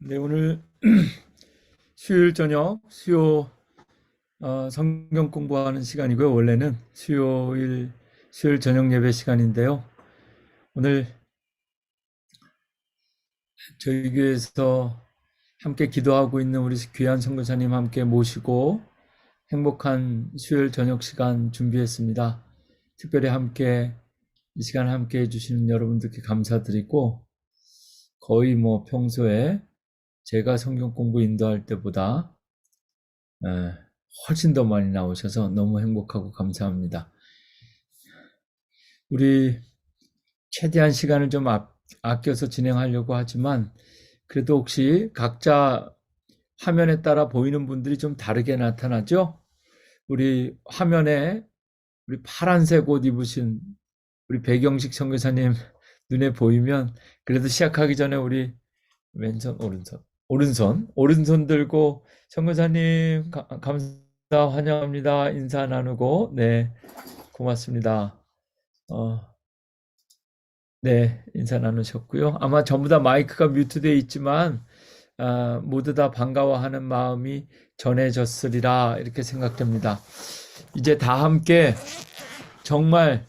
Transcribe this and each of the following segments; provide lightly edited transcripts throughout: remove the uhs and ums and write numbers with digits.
네, 오늘 수요일 저녁 수요 성경 공부하는 시간이고요. 원래는 수요일 저녁 예배 시간인데요. 오늘 저희 교회에서 함께 기도하고 있는 우리 귀한 선교사님 함께 모시고 행복한 수요일 저녁 시간 준비했습니다. 특별히 함께 이 시간 함께 해주시는 여러분들께 감사드리고, 거의 평소에 제가 성경 공부 인도할 때보다 훨씬 더 많이 나오셔서 너무 행복하고 감사합니다. 우리 최대한 시간을 좀 아껴서 진행하려고 하지만, 그래도 혹시 각자 화면에 따라 보이는 분들이 좀 다르게 나타나죠? 우리 화면에 우리 파란색 옷 입으신 우리 배경식 선교사님 눈에 보이면, 그래도 시작하기 전에 우리 왼손 오른손 들고 선교사님 감사 환영합니다 인사 나누고, 네, 고맙습니다. 네, 인사 나누셨고요. 아마 전부 다 마이크가 뮤트되어 있지만 모두 다 반가워하는 마음이 전해졌으리라 이렇게 생각됩니다. 이제 다 함께 정말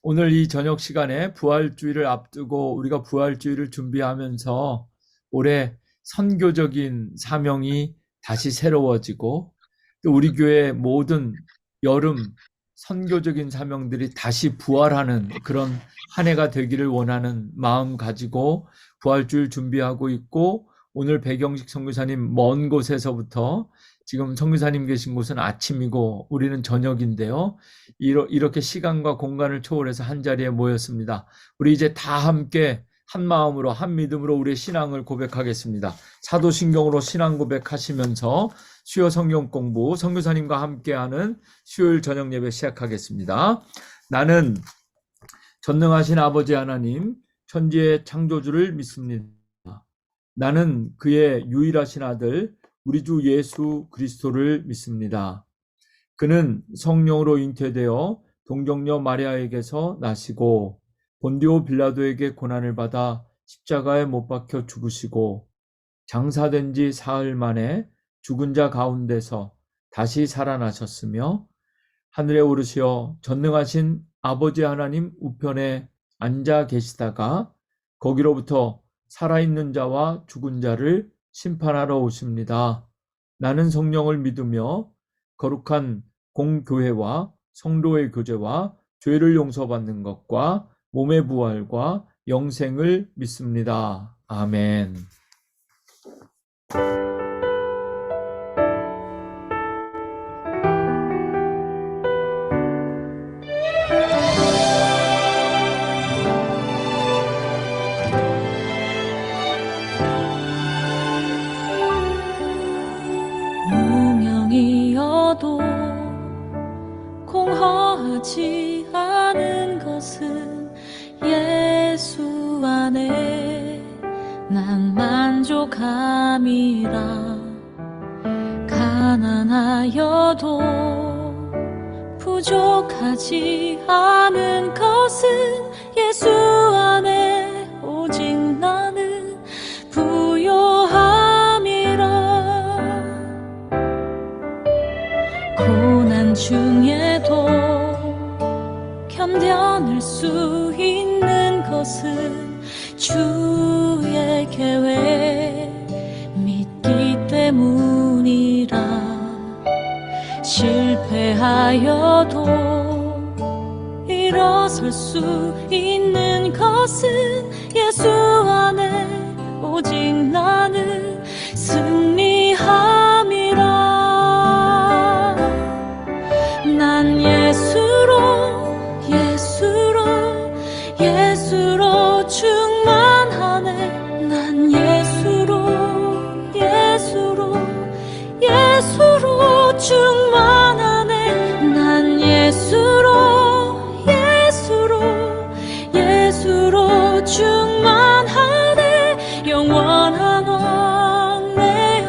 오늘 이 저녁 시간에 부활주의를 앞두고 우리가 부활주의를 준비하면서 올해 선교적인 사명이 다시 새로워지고, 또 우리 교회 모든 여름 선교적인 사명들이 다시 부활하는 그런 한 해가 되기를 원하는 마음 가지고 부활주의를 준비하고 있고, 오늘 배경식 선교사님 먼 곳에서부터, 지금 선교사님 계신 곳은 아침이고 우리는 저녁인데요, 이렇게 시간과 공간을 초월해서 한 자리에 모였습니다. 우리 이제 다 함께 한 마음으로 한 믿음으로 우리의 신앙을 고백하겠습니다. 사도신경으로 신앙 고백하시면서 수요 성경 공부 선교사님과 함께하는 수요일 저녁 예배 시작하겠습니다. 나는 전능하신 아버지 하나님 천지의 창조주를 믿습니다. 나는 그의 유일하신 아들 우리 주 예수 그리스도를 믿습니다. 그는 성령으로 잉태되어 동정녀 마리아에게서 나시고 본디오 빌라도에게 고난을 받아 십자가에 못 박혀 죽으시고 장사된 지 사흘 만에 죽은 자 가운데서 다시 살아나셨으며 하늘에 오르시어 전능하신 아버지 하나님 우편에 앉아 계시다가 거기로부터 살아있는 자와 죽은 자를 심판하러 오십니다. 나는 성령을 믿으며 거룩한 공교회와 성도의 교제와 죄를 용서받는 것과 몸의 부활과 영생을 믿습니다. 아멘. 무명이어도 공허하지 않은 것은 예수 안에 난 만족함이라. 가난하여도 부족하지 않은 것은 예수 안에 오직 나는 부요함이라. 고난 중에도 견뎌낼 수 있는 것은 주의 계획 믿기 때문이라. 실패하여도 일어설 수 있는 것은 예수 안에 오직 나는 승리함이라. 난 예수로 충만하네. 난 예수로 충만하네. 난 예수로 충만하네. 영원한 왕 내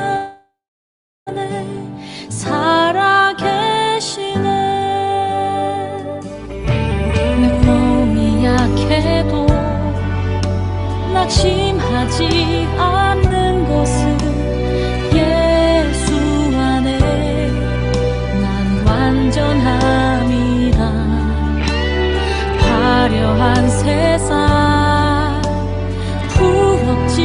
안에 살아계시네. 내 몸이 약해도 낙심하지 않는 곳 곳은 예수 안에 난 완전함이라. 화려한 세상 부럽지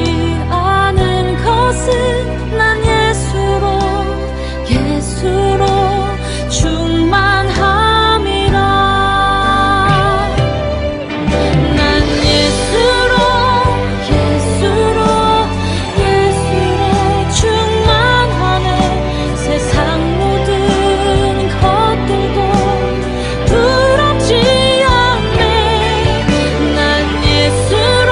않은 것은 난 예수로 충만함이라. 난 예수로 충만하네. 세상 모든 것들도 부럽지 않네. 난 예수로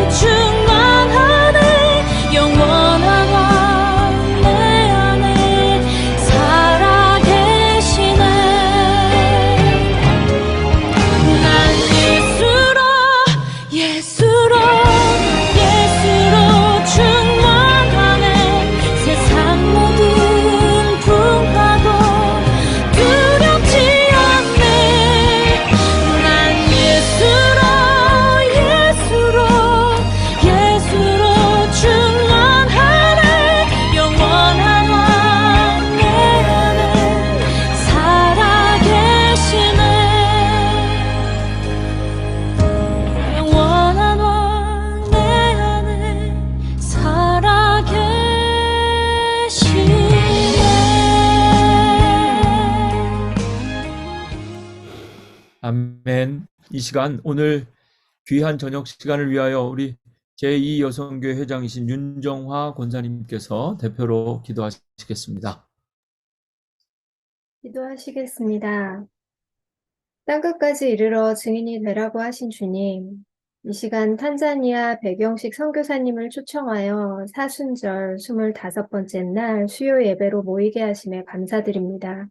충만하네. 영원한 왕 내 안에 살아계시네. 난 예수로 충만하네. 세상 모든 풍파도 두렵지 않네. 난 예수로 충만하네. 영원한 왕 내 안에 살아계시네. 영원한 왕 내 안에 살아계시네. 아멘. 이 시간 오늘 귀한 저녁 시간을 위하여 우리 제2여성교회 회장이신 윤정화 권사님께서 대표로 기도하시겠습니다. 기도하시겠습니다. 땅끝까지 이르러 증인이 되라고 하신 주님, 이 시간 탄자니아 백영식 선교사님을 초청하여 사순절 25번째 날 수요 예배로 모이게 하심에 감사드립니다.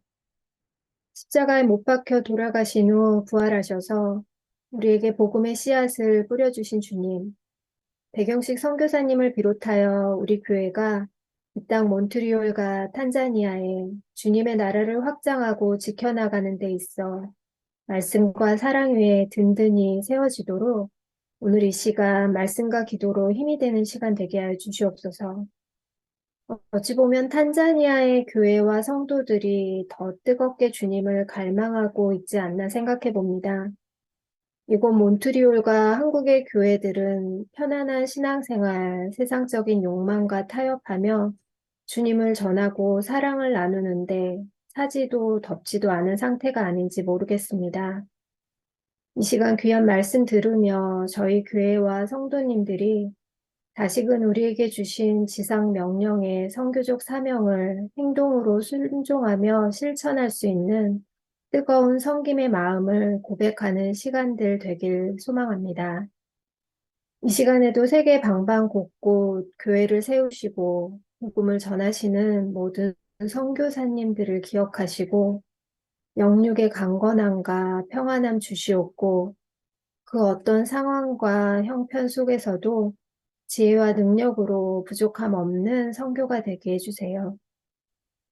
십자가에 못 박혀 돌아가신 후 부활하셔서 우리에게 복음의 씨앗을 뿌려주신 주님, 백영식 선교사님을 비롯하여 우리 교회가 이 땅 몬트리올과 탄자니아에 주님의 나라를 확장하고 지켜나가는 데 있어 말씀과 사랑 위에 든든히 세워지도록 오늘 이 시간 말씀과 기도로 힘이 되는 시간 되게 하여 주시옵소서. 어찌 보면 탄자니아의 교회와 성도들이 더 뜨겁게 주님을 갈망하고 있지 않나 생각해 봅니다. 이곳 몬트리올과 한국의 교회들은 편안한 신앙생활, 세상적인 욕망과 타협하며 주님을 전하고 사랑을 나누는데 차지도 덥지도 않은 상태가 아닌지 모르겠습니다. 이 시간 귀한 말씀 들으며 저희 교회와 성도님들이 다시금 우리에게 주신 지상 명령의 선교적 사명을 행동으로 순종하며 실천할 수 있는 뜨거운 섬김의 마음을 고백하는 시간들 되길 소망합니다. 이 시간에도 세계 방방곳곳 교회를 세우시고 복음을 전하시는 모든 선교사님들을 기억하시고 영육의 강건함과 평안함 주시옵고 그 어떤 상황과 형편 속에서도 지혜와 능력으로 부족함 없는 선교가 되게 해주세요.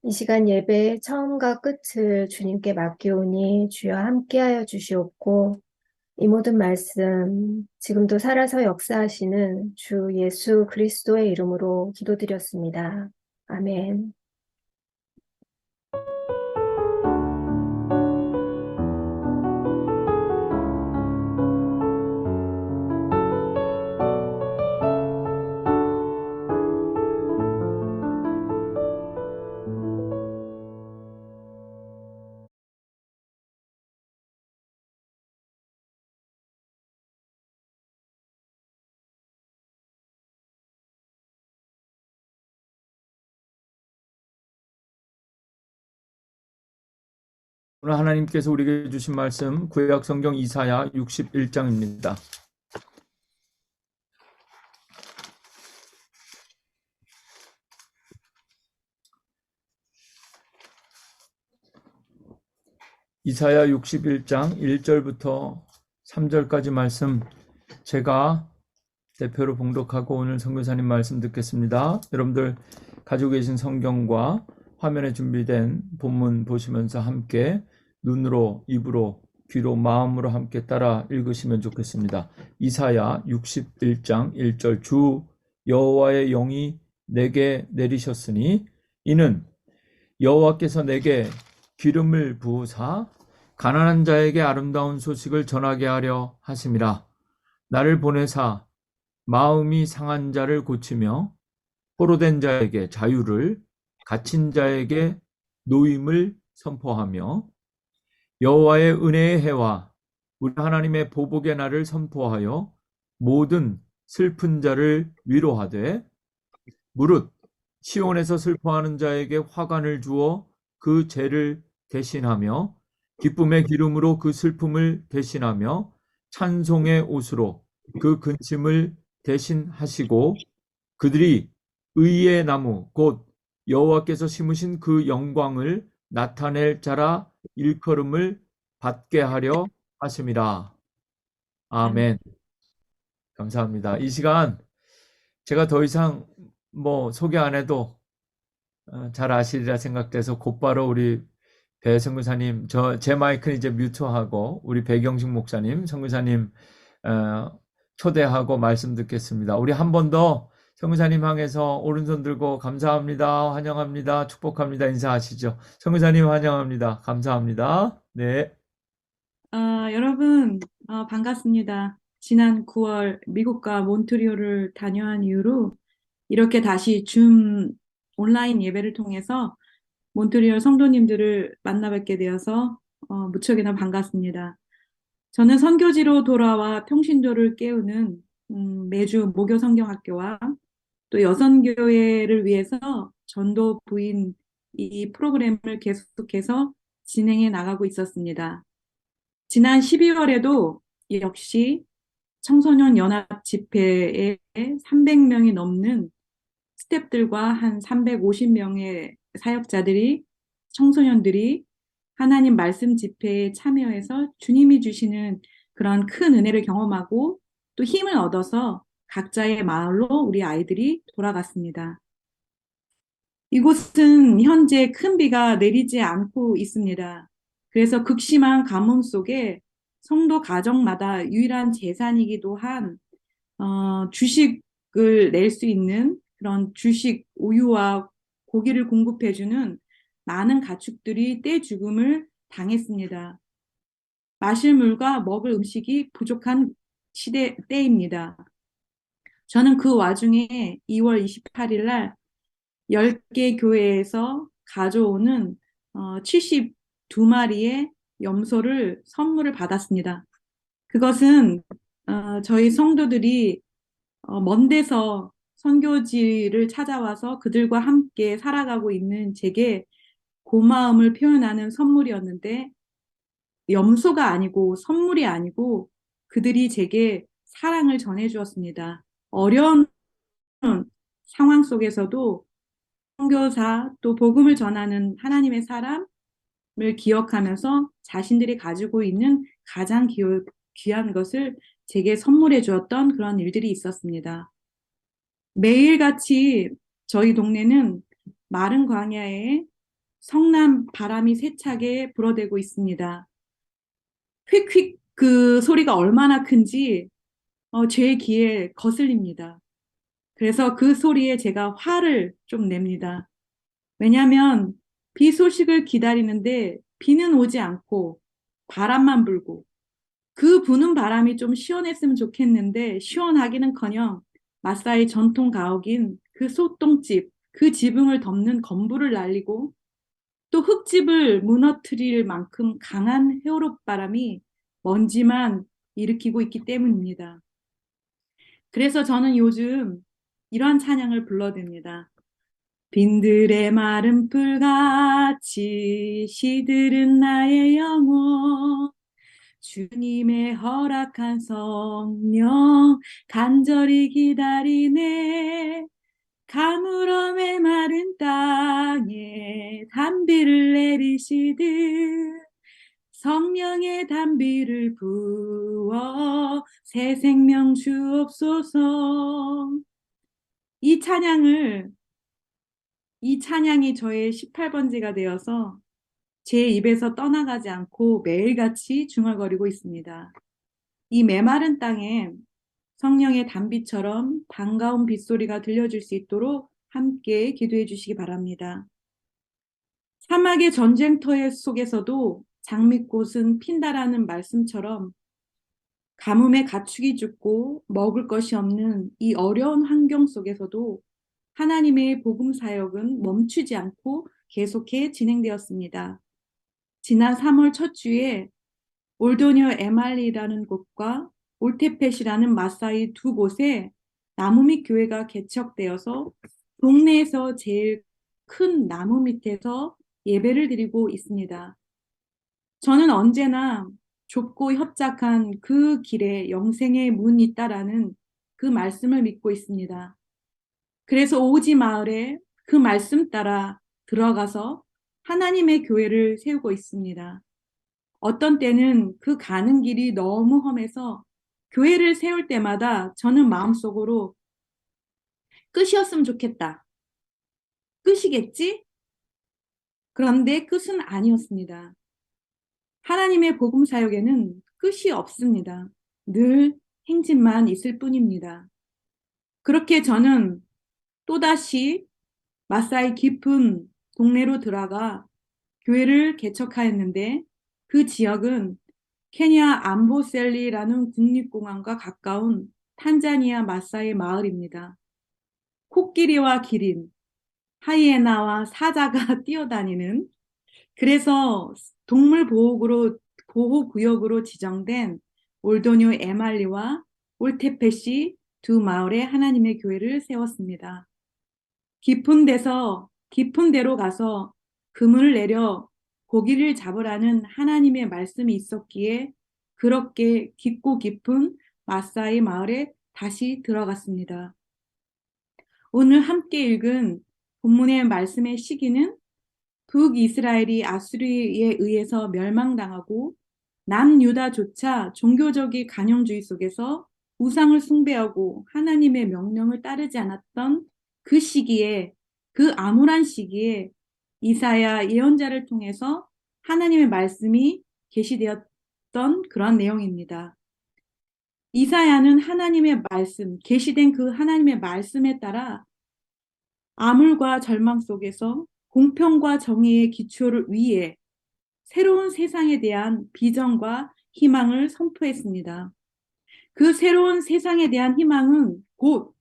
이 시간 예배의 처음과 끝을 주님께 맡기오니 주여 함께하여 주시옵고 이 모든 말씀 지금도 살아서 역사하시는 주 예수 그리스도의 이름으로 기도드렸습니다. 아멘. 오늘 하나님께서 우리에게 주신 말씀 구약 성경 이사야 61장입니다. 이사야 61장 1절부터 3절까지 말씀 제가 대표로 봉독하고 오늘 선교사님 말씀 듣겠습니다. 여러분들 가지고 계신 성경과 화면에 준비된 본문 보시면서 함께 눈으로 입으로 귀로 마음으로 함께 따라 읽으시면 좋겠습니다. 이사야 61장 1절 주 여호와의 영이 내게 내리셨으니 이는 여호와께서 내게 기름을 부으사 가난한 자에게 아름다운 소식을 전하게 하려 하심이라. 나를 보내사 마음이 상한 자를 고치며 포로된 자에게 자유를 갇힌 자에게 노임을 선포하며 여호와의 은혜의 해와 우리 하나님의 보복의 날을 선포하여 모든 슬픈 자를 위로하되 무릇 시온에서 슬퍼하는 자에게 화관을 주어 그 죄를 대신하며 기쁨의 기름으로 그 슬픔을 대신하며 찬송의 옷으로 그 근심을 대신하시고 그들이 의의 나무 곧 여호와께서 심으신 그 영광을 나타낼 자라 일컬음을 받게 하려 하심이라. 아멘. 감사합니다. 이 시간 제가 더 이상 소개 안 해도 잘 아시리라 생각돼서 곧바로 우리 배 선교사님, 제 마이크는 이제 뮤트하고 우리 배경식 목사님, 선교사님 초대하고 말씀 듣겠습니다. 우리 한 번 더 선교사님 향해서 오른손 들고 감사합니다, 환영합니다, 축복합니다 인사하시죠. 선교사님 환영합니다. 감사합니다. 네. 여러분, 반갑습니다. 지난 9월 미국과 몬트리올을 다녀온 이후로 이렇게 다시 줌 온라인 예배를 통해서 몬트리올 성도님들을 만나 뵙게 되어서 무척이나 반갑습니다. 저는 선교지로 돌아와 평신도를 깨우는 매주 모교 성경학교와 또 여선교회를 위해서 전도 부인 이 프로그램을 계속해서 진행해 나가고 있었습니다. 지난 12월에도 역시 청소년 연합 집회에 300명이 넘는 스태프들과 한 350명의 사역자들이, 청소년들이 하나님 말씀 집회에 참여해서 주님이 주시는 그런 큰 은혜를 경험하고 또 힘을 얻어서 각자의 마을로 우리 아이들이 돌아갔습니다. 이곳은 현재 큰 비가 내리지 않고 있습니다. 그래서 극심한 가뭄 속에 성도 가정마다 유일한 재산이기도 한 주식을 낼 수 있는 그런 주식 우유와 고기를 공급해주는 많은 가축들이 떼죽음을 당했습니다. 마실 물과 먹을 음식이 부족한 때입니다. 저는 그 와중에 2월 28일 날 10개 교회에서 가져오는 72마리의 염소를 선물을 받았습니다. 그것은 저희 성도들이 먼 데서 선교지를 찾아와서 그들과 함께 살아가고 있는 제게 고마움을 표현하는 선물이었는데 염소가 아니고 선물이 아니고 그들이 제게 사랑을 전해주었습니다. 어려운 상황 속에서도 선교사 또 복음을 전하는 하나님의 사람을 기억하면서 자신들이 가지고 있는 가장 귀한 것을 제게 선물해 주었던 그런 일들이 있었습니다. 매일같이 저희 동네는 마른 광야에 성남 바람이 세차게 불어대고 있습니다. 휙휙 그 소리가 얼마나 큰지 제 귀에 거슬립니다. 그래서 그 소리에 제가 화를 좀 냅니다. 왜냐하면 비 소식을 기다리는데 비는 오지 않고 바람만 불고 그 부는 바람이 좀 시원했으면 좋겠는데 시원하기는커녕 마사이 전통 가옥인 그 소똥집, 그 지붕을 덮는 건물을 날리고 또 흙집을 무너뜨릴 만큼 강한 회오록 바람이 먼지만 일으키고 있기 때문입니다. 그래서 저는 요즘 이런 찬양을 불러댑니다. 빈들의 마른 풀같이 시들은 나의 영혼 주님의 허락한 성령 간절히 기다리네 가물어 메마른 땅에 단비를 내리시듯 성령의 단비를 부어 새 생명 주옵소서. 이 찬양이 저의 18번지가 되어서 제 입에서 떠나가지 않고 매일같이 중얼거리고 있습니다. 이 메마른 땅에 성령의 단비처럼 반가운 빗소리가 들려줄 수 있도록 함께 기도해 주시기 바랍니다. 사막의 전쟁터 속에서도 장미꽃은 핀다라는 말씀처럼 가뭄에 가축이 죽고 먹을 것이 없는 이 어려운 환경 속에서도 하나님의 복음 사역은 멈추지 않고 계속해 진행되었습니다. 지난 3월 첫 주에 올도니오 에말리라는 곳과 올테펫이라는 마사이 두 곳에 나무 밑 교회가 개척되어서 동네에서 제일 큰 나무 밑에서 예배를 드리고 있습니다. 저는 언제나 좁고 협착한 그 길에 영생의 문이 있다라는 그 말씀을 믿고 있습니다. 그래서 오지 마을에 그 말씀 따라 들어가서 하나님의 교회를 세우고 있습니다. 어떤 때는 그 가는 길이 너무 험해서 교회를 세울 때마다 저는 마음속으로 끝이었으면 좋겠다. 끝이겠지? 그런데 끝은 아니었습니다. 하나님의 복음 사역에는 끝이 없습니다. 늘 행진만 있을 뿐입니다. 그렇게 저는 또다시 마사이 깊은 동네로 들어가 교회를 개척하였는데 그 지역은 케냐 암보셀리라는 국립공원과 가까운 탄자니아 마사이 마을입니다. 코끼리와 기린, 하이에나와 사자가 뛰어다니는 그래서 보호구역으로 지정된 올도뇨 에말리와 올테펫이 두 마을에 하나님의 교회를 세웠습니다. 깊은 데로 가서 그물을 내려 고기를 잡으라는 하나님의 말씀이 있었기에 그렇게 깊고 깊은 마사이 마을에 다시 들어갔습니다. 오늘 함께 읽은 본문의 말씀의 시기는 북이스라엘이 아수리에 의해서 멸망당하고 남유다조차 종교적인 간영주의 속에서 우상을 숭배하고 하나님의 명령을 따르지 않았던 그 시기에, 그 암울한 시기에 이사야 예언자를 통해서 하나님의 말씀이 계시되었던 그런 내용입니다. 이사야는 하나님의 말씀, 계시된 그 하나님의 말씀에 따라 암울과 절망 속에서 공평과 정의의 기초를 위해 새로운 세상에 대한 비전과 희망을 선포했습니다. 그 새로운 세상에 대한 희망은 곧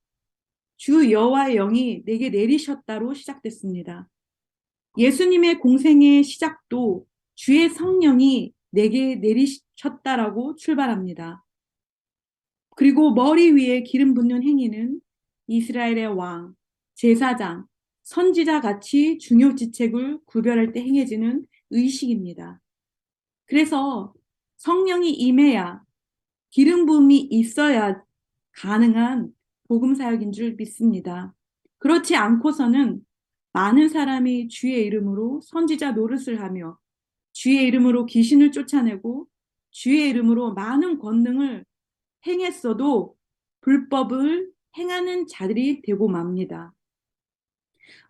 주 여호와의 영이 내게 내리셨다로 시작됐습니다. 예수님의 공생의 시작도 주의 성령이 내게 내리셨다라고 출발합니다. 그리고 머리 위에 기름 붓는 행위는 이스라엘의 왕, 제사장, 선지자 같이 중요 직책을 구별할 때 행해지는 의식입니다. 그래서 성령이 임해야 기름 부음이 있어야 가능한 복음 사역인 줄 믿습니다. 그렇지 않고서는 많은 사람이 주의 이름으로 선지자 노릇을 하며 주의 이름으로 귀신을 쫓아내고 주의 이름으로 많은 권능을 행했어도 불법을 행하는 자들이 되고 맙니다.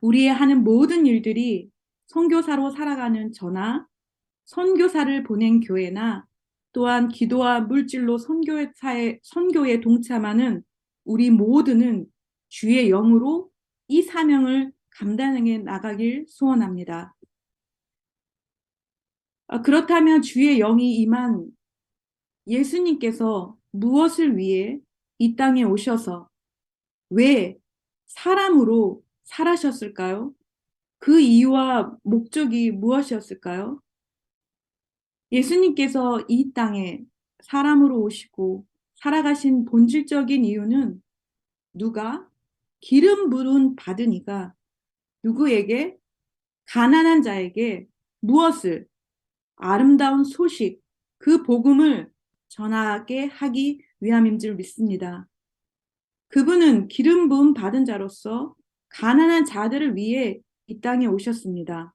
우리의 하는 모든 일들이 선교사로 살아가는 저나 선교사를 보낸 교회나 또한 기도와 물질로 선교에 동참하는 우리 모두는 주의 영으로 이 사명을 감당해 나가길 소원합니다. 그렇다면 주의 영이 임한 예수님께서 무엇을 위해 이 땅에 오셔서 왜 사람으로 살아셨을까요? 그 이유와 목적이 무엇이었을까요? 예수님께서 이 땅에 사람으로 오시고 살아가신 본질적인 이유는 누가 기름 부음 받은 이가 누구에게 가난한 자에게 무엇을 아름다운 소식 그 복음을 전하게 하기 위함인 줄 믿습니다. 그분은 기름 부음 받은 자로서 가난한 자들을 위해 이 땅에 오셨습니다.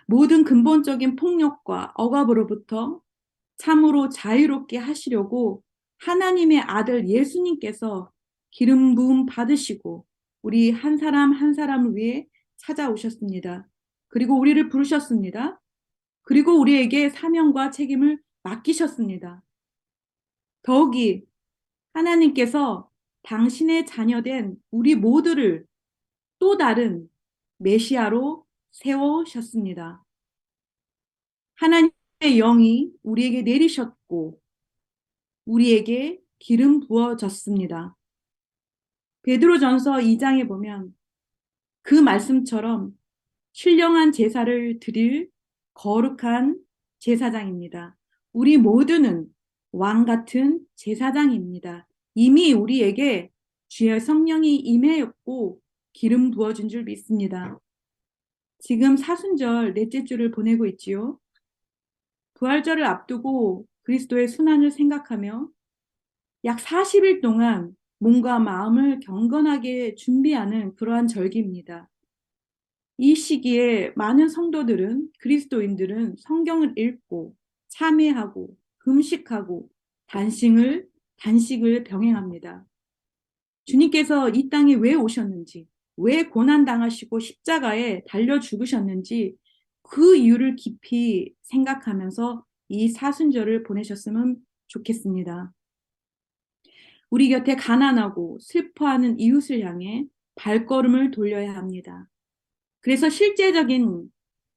모든 근본적인 폭력과 억압으로부터 참으로 자유롭게 하시려고 하나님의 아들 예수님께서 기름 부음 받으시고 우리 한 사람 한 사람을 위해 찾아오셨습니다. 그리고 우리를 부르셨습니다. 그리고 우리에게 사명과 책임을 맡기셨습니다. 더욱이 하나님께서 당신의 자녀된 우리 모두를 또 다른 메시아로 세우셨습니다. 하나님의 영이 우리에게 내리셨고 우리에게 기름 부어졌습니다. 베드로전서 2장에 보면 그 말씀처럼 신령한 제사를 드릴 거룩한 제사장입니다. 우리 모두는 왕 같은 제사장입니다. 이미 우리에게 주의 성령이 임하였고 기름 부어준 줄 믿습니다. 지금 사순절 넷째 주를 보내고 있지요. 부활절을 앞두고 그리스도의 순환을 생각하며 약 40일 동안 몸과 마음을 경건하게 준비하는 그러한 절기입니다. 이 시기에 많은 성도들은, 그리스도인들은 성경을 읽고 참회하고 금식하고 단식을 병행합니다. 주님께서 이 땅에 왜 오셨는지, 왜 고난당하시고 십자가에 달려 죽으셨는지 그 이유를 깊이 생각하면서 이 사순절을 보내셨으면 좋겠습니다. 우리 곁에 가난하고 슬퍼하는 이웃을 향해 발걸음을 돌려야 합니다. 그래서 실제적인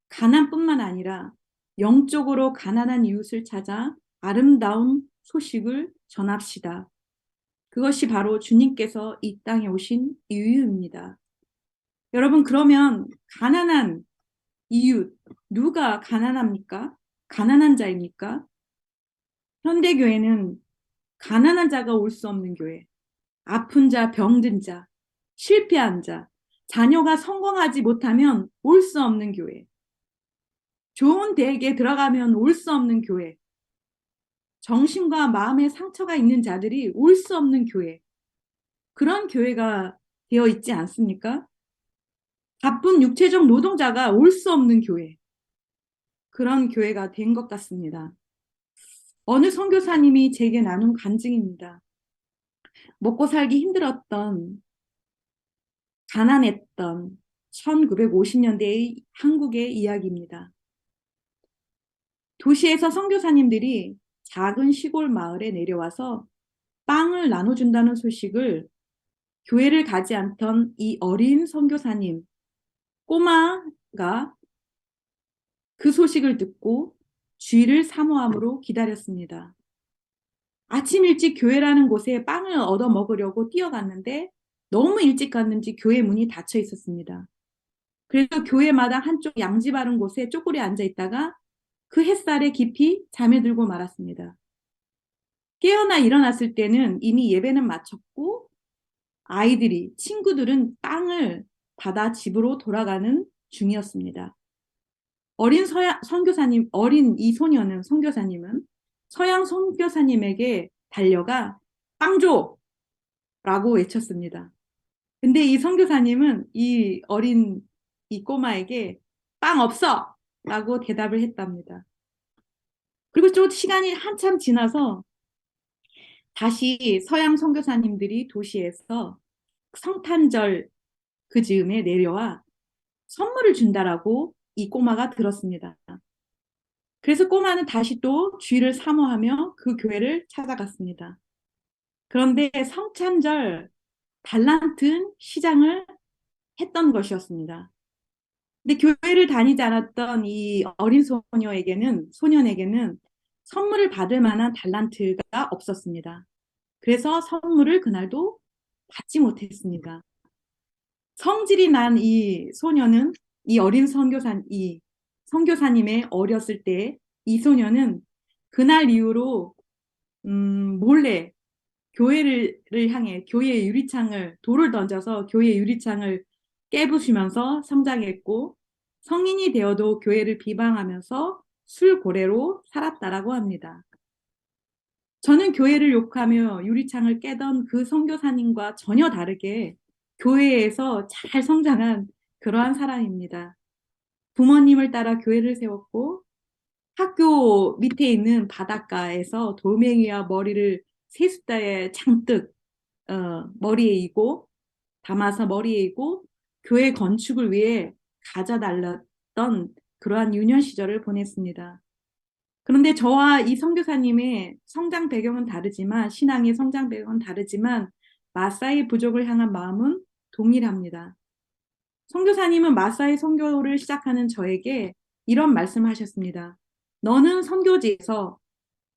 가난뿐만 아니라 영적으로 가난한 이웃을 찾아 아름다운 소식을 전합시다. 그것이 바로 주님께서 이 땅에 오신 이유입니다. 여러분, 그러면 가난한 이웃, 누가 가난합니까? 가난한 자입니까? 현대교회는 가난한 자가 올 수 없는 교회, 아픈 자, 병든 자, 실패한 자, 자녀가 성공하지 못하면 올 수 없는 교회, 좋은 대학에 들어가면 올 수 없는 교회, 정신과 마음의 상처가 있는 자들이 올 수 없는 교회, 그런 교회가 되어 있지 않습니까? 바쁜 육체적 노동자가 올 수 없는 교회, 그런 교회가 된 것 같습니다. 어느 선교사님이 제게 나눈 간증입니다. 먹고 살기 힘들었던, 가난했던 1950년대의 한국의 이야기입니다. 도시에서 선교사님들이 작은 시골 마을에 내려와서 빵을 나눠준다는 소식을 교회를 가지 않던 이 어린 선교사님, 꼬마가 그 소식을 듣고 주일을 사모함으로 기다렸습니다. 아침 일찍 교회라는 곳에 빵을 얻어 먹으려고 뛰어갔는데 너무 일찍 갔는지 교회 문이 닫혀 있었습니다. 그래서 교회 마당 한쪽 양지 바른 곳에 쪼그려 앉아 있다가 그 햇살에 깊이 잠에 들고 말았습니다. 깨어나 일어났을 때는 이미 예배는 마쳤고 아이들이, 친구들은 빵을 받아 집으로 돌아가는 중이었습니다. 어린 이 소녀는, 선교사님은 서양 선교사님에게 달려가 빵 줘! 라고 외쳤습니다. 근데 이 선교사님은 이 꼬마에게 빵 없어! 라고 대답을 했답니다. 그리고 좀 시간이 한참 지나서 다시 서양 선교사님들이 도시에서 성탄절 그 즈음에 내려와 선물을 준다라고 이 꼬마가 들었습니다. 그래서 꼬마는 다시 또 주일을 사모하며 그 교회를 찾아갔습니다. 그런데 성탄절 달란트 시장을 했던 것이었습니다. 근데 교회를 다니지 않았던 이 어린 소년에게는 선물을 받을 만한 달란트가 없었습니다. 그래서 선물을 그날도 받지 못했습니다. 성질이 난 이 소녀는 이 선교사님의 어렸을 때 이 소녀는 그날 이후로 몰래 교회를 향해 교회의 유리창을 돌을 던져서 교회 유리창을 깨부수면서 성장했고 성인이 되어도 교회를 비방하면서 술고래로 살았다라고 합니다. 저는 교회를 욕하며 유리창을 깨던 그 선교사님과 전혀 다르게 교회에서 잘 성장한 그러한 사람입니다. 부모님을 따라 교회를 세웠고 학교 밑에 있는 바닷가에서 돌멩이와 머리를 세숫다에 장뜩 머리에 이고 담아서 머리에 이고 교회 건축을 위해 가져달랐던 했던 그러한 유년 시절을 보냈습니다. 그런데 저와 이 선교사님의 성장 배경은 다르지만, 신앙의 성장 배경은 다르지만, 마사이 부족을 향한 마음은 동일합니다. 선교사님은 마사이 선교를 시작하는 저에게 이런 말씀하셨습니다. 너는 선교지에서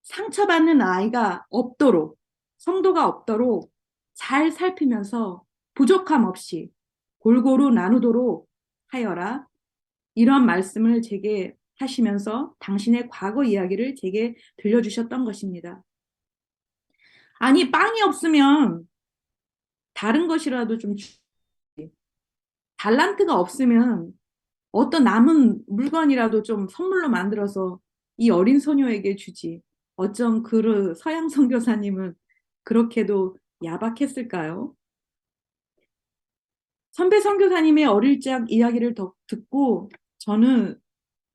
상처받는 아이가 없도록, 성도가 없도록 잘 살피면서 부족함 없이 골고루 나누도록 하여라. 이런 말씀을 제게 하시면서 당신의 과거 이야기를 제게 들려주셨던 것입니다. 아니, 빵이 없으면 다른 것이라도 좀 달란트가 없으면 어떤 남은 물건이라도 좀 선물로 만들어서 이 어린 소녀에게 주지. 어쩜 그 서양 선교사님은 그렇게도 야박했을까요? 선배 선교사님의 어릴 적 이야기를 듣고 저는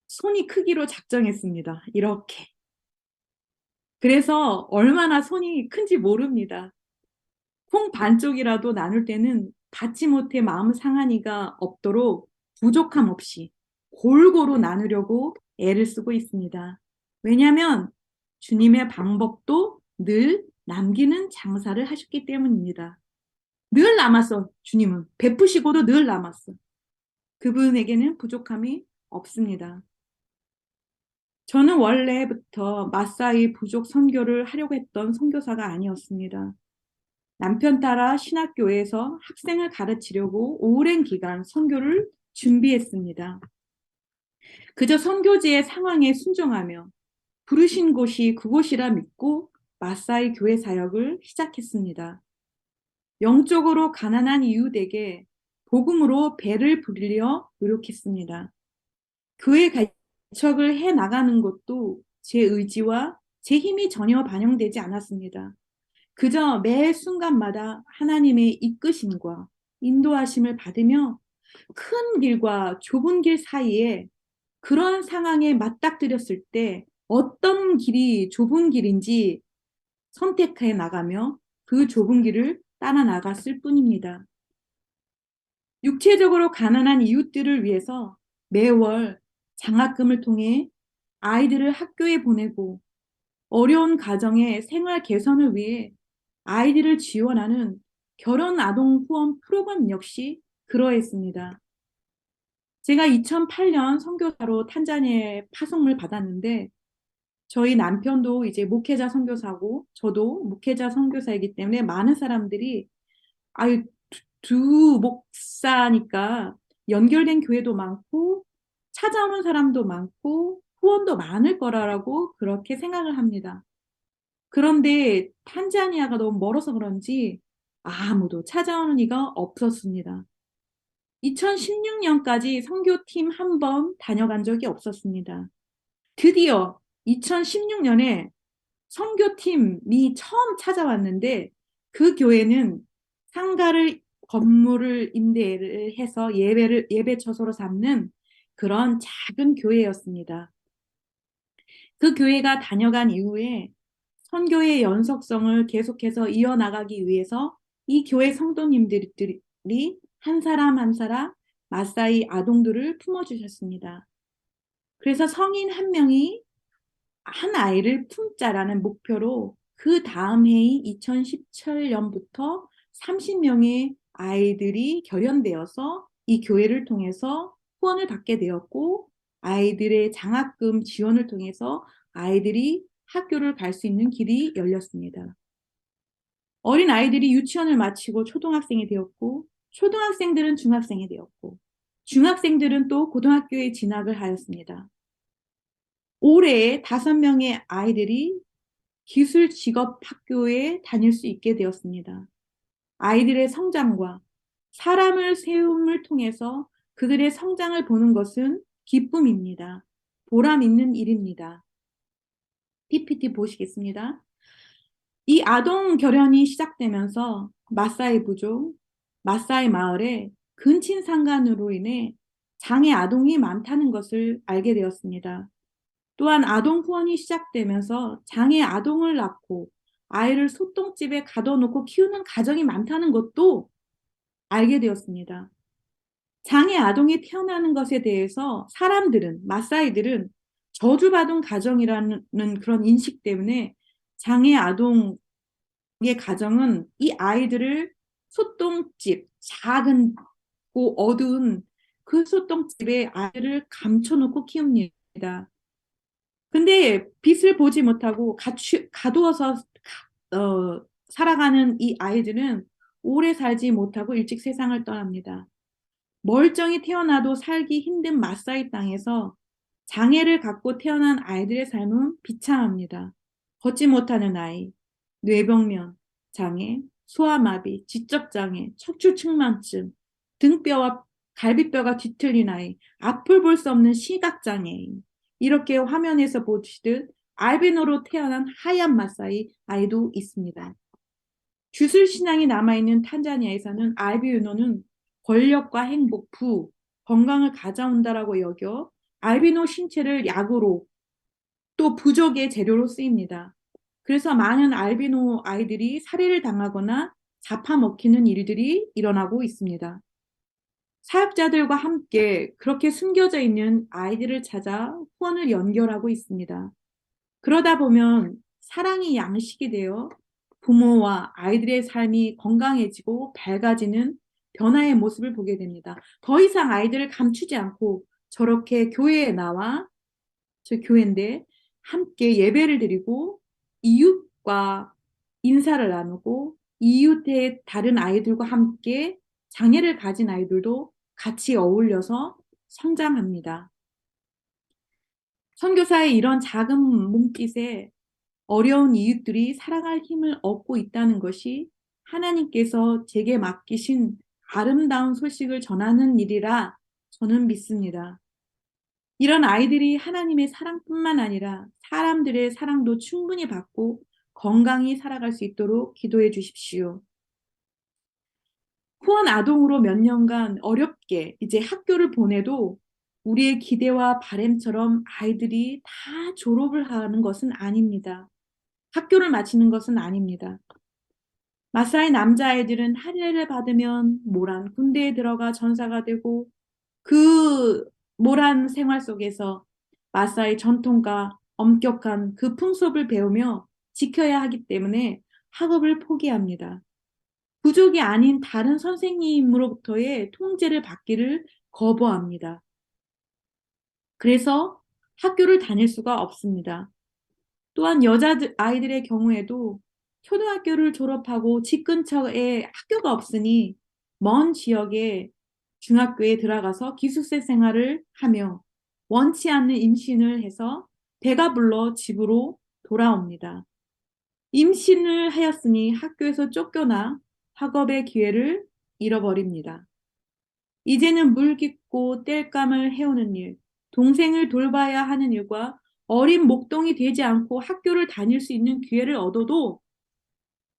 손이 크기로 작정했습니다. 이렇게. 그래서 얼마나 손이 큰지 모릅니다. 콩 반쪽이라도 나눌 때는 받지 못해 마음 상하니가 없도록 부족함 없이 골고루 나누려고 애를 쓰고 있습니다. 왜냐하면 주님의 방법도 늘 남기는 장사를 하셨기 때문입니다. 늘 남았어, 주님은. 베푸시고도 늘 남았어. 그분에게는 부족함이 없습니다. 저는 원래부터 마사이 부족 선교를 하려고 했던 선교사가 아니었습니다. 남편 따라 신학교에서 학생을 가르치려고 오랜 기간 선교를 준비했습니다. 그저 선교지의 상황에 순종하며 부르신 곳이 그곳이라 믿고 마사이 교회 사역을 시작했습니다. 영적으로 가난한 이웃에게 복음으로 배를 불리려 노력했습니다. 교회 개척을 해 나가는 것도 제 의지와 제 힘이 전혀 반영되지 않았습니다. 그저 매 순간마다 하나님의 이끄심과 인도하심을 받으며 큰 길과 좁은 길 사이에 그런 상황에 맞닥뜨렸을 때 어떤 길이 좁은 길인지 선택해 나가며 그 좁은 길을 따라 나갔을 뿐입니다. 육체적으로 가난한 이웃들을 위해서 매월 장학금을 통해 아이들을 학교에 보내고 어려운 가정의 생활 개선을 위해 아이들을 지원하는 결혼 아동 후원 프로그램 역시 그러했습니다. 제가 2008년 선교사로 탄자니아에 파송을 받았는데 저희 남편도 이제 목회자 선교사고 저도 목회자 선교사이기 때문에 많은 사람들이 아유 두 목사니까 연결된 교회도 많고 찾아오는 사람도 많고 후원도 많을 거라고 그렇게 생각을 합니다. 그런데 탄자니아가 너무 멀어서 그런지 아무도 찾아오는 이가 없었습니다. 2016년까지 선교팀 한 번 다녀간 적이 없었습니다. 드디어 2016년에 선교팀이 처음 찾아왔는데 그 교회는 상가를 건물을 임대를 해서 예배 처소로 삼는 그런 작은 교회였습이 그 교회가 다녀간 이후에 선교의 연속성을 계속해서 이어나가기 위해서 이 교회 성도님들이 한 사람 한 사람 마사이 아동들을 품어주셨습니다. 그래서 성인 한 명이 한 아이를 품자라는 목표로 그 다음 해인 2017년부터 30명의 아이들이 결연되어서 이 교회를 통해서 후원을 받게 되었고 아이들의 장학금 지원을 통해서 아이들이 학교를 갈 수 있는 길이 열렸습니다. 어린 아이들이 유치원을 마치고 초등학생이 되었고 초등학생들은 중학생이 되었고 중학생들은 또 고등학교에 진학을 하였습니다. 올해 5명의 아이들이 기술 직업 학교에 다닐 수 있게 되었습니다. 아이들의 성장과 사람을 세움을 통해서 그들의 성장을 보는 것은 기쁨입니다. 보람 있는 일입니다. PPT 보시겠습니다. 이 아동 결연이 시작되면서 마사이 부족, 마사이 마을에 근친 상간으로 인해 장애 아동이 많다는 것을 알게 되었습니다. 또한 아동 후원이 시작되면서 장애 아동을 낳고 아이를 소똥집에 가둬놓고 키우는 가정이 많다는 것도 알게 되었습니다. 장애 아동이 태어나는 것에 대해서 사람들은, 마사이들은 저주받은 가정이라는 그런 인식 때문에 장애 아동의 가정은 이 아이들을 소똥집, 작은 어두운 그 소똥집에 아이를 감춰놓고 키웁니다. 근데 빛을 보지 못하고 가두어서 살아가는 이 아이들은 오래 살지 못하고 일찍 세상을 떠납니다. 멀쩡히 태어나도 살기 힘든 마사이 땅에서 장애를 갖고 태어난 아이들의 삶은 비참합니다. 걷지 못하는 아이, 뇌병면, 장애, 소아마비, 지적장애, 척추측만증, 등뼈와 갈비뼈가 뒤틀린 아이, 앞을 볼 수 없는 시각장애인, 이렇게 화면에서 보시듯 알비노로 태어난 하얀 마사이 아이도 있습니다. 주술 신앙이 남아있는 탄자니아에서는 알비노는 권력과 행복, 건강을 가져온다라고 여겨 알비노 신체를 약으로 또 부족의 재료로 쓰입니다. 그래서 많은 알비노 아이들이 살해를 당하거나 잡아먹히는 일들이 일어나고 있습니다. 사역자들과 함께 그렇게 숨겨져 있는 아이들을 찾아 후원을 연결하고 있습니다. 그러다 보면 사랑이 양식이 되어 부모와 아이들의 삶이 건강해지고 밝아지는 변화의 모습을 보게 됩니다. 더 이상 아이들을 감추지 않고 저렇게 교회에 나와, 저 교회인데 함께 예배를 드리고 이웃과 인사를 나누고 이웃의 다른 아이들과 함께 장애를 가진 아이들도 같이 어울려서 성장합니다. 선교사의 이런 작은 몸짓에 어려운 이웃들이 살아갈 힘을 얻고 있다는 것이 하나님께서 제게 맡기신 아름다운 소식을 전하는 일이라 저는 믿습니다. 이런 아이들이 하나님의 사랑뿐만 아니라 사람들의 사랑도 충분히 받고 건강히 살아갈 수 있도록 기도해 주십시오. 후원 아동으로 몇 년간 어렵게 이제 학교를 보내도 우리의 기대와 바램처럼 아이들이 다 졸업을 하는 것은 아닙니다. 학교를 마치는 것은 아닙니다. 마사이 남자아이들은 할례를 받으면 모란 군대에 들어가 전사가 되고 그 모란 생활 속에서 마사이 전통과 엄격한 그 풍습을 배우며 지켜야 하기 때문에 학업을 포기합니다. 부족이 아닌 다른 선생님으로부터의 통제를 받기를 거부합니다. 그래서 학교를 다닐 수가 없습니다. 또한 아이들의 경우에도 초등학교를 졸업하고 집 근처에 학교가 없으니 먼 지역의 중학교에 들어가서 기숙사 생활을 하며 원치 않는 임신을 해서 배가 불러 집으로 돌아옵니다. 임신을 하였으니 학교에서 쫓겨나 학업의 기회를 잃어버립니다. 이제는 물 깃고 땔감을 해오는 일, 동생을 돌봐야 하는 일과 어린 목동이 되지 않고 학교를 다닐 수 있는 기회를 얻어도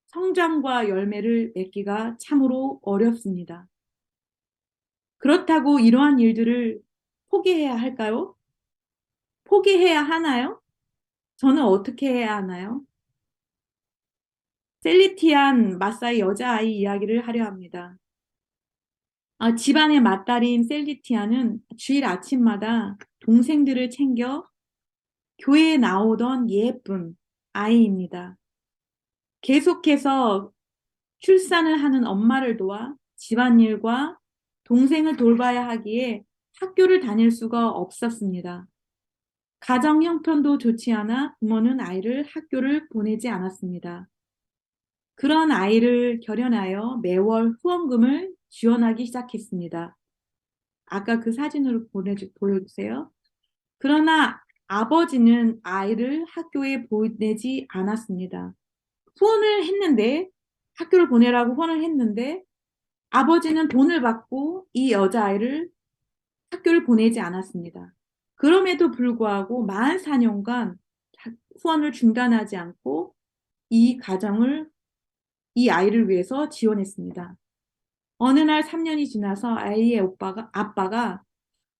성장과 열매를 맺기가 참으로 어렵습니다. 그렇다고 이러한 일들을 포기해야 할까요? 포기해야 하나요? 저는 어떻게 해야 하나요? 셀리티안 마사이 여자아이 이야기를 하려 합니다. 집안의 맏딸인 셀리티아는 주일 아침마다 동생들을 챙겨 교회에 나오던 예쁜 아이입니다. 계속해서 출산을 하는 엄마를 도와 집안일과 동생을 돌봐야 하기에 학교를 다닐 수가 없었습니다. 가정 형편도 좋지 않아 부모는 아이를 학교를 보내지 않았습니다. 그런 아이를 결연하여 매월 후원금을 지원하기 시작했습니다. 아까 그 사진으로 보여주세요. 그러나 아버지는 아이를 학교에 보내지 않았습니다. 후원을 했는데, 학교를 보내라고 후원을 했는데, 아버지는 돈을 받고 이 여자아이를 학교를 보내지 않았습니다. 그럼에도 불구하고 44년간 후원을 중단하지 않고 이 이 아이를 위해서 지원했습니다. 어느 날 3년이 지나서 아이의 아빠가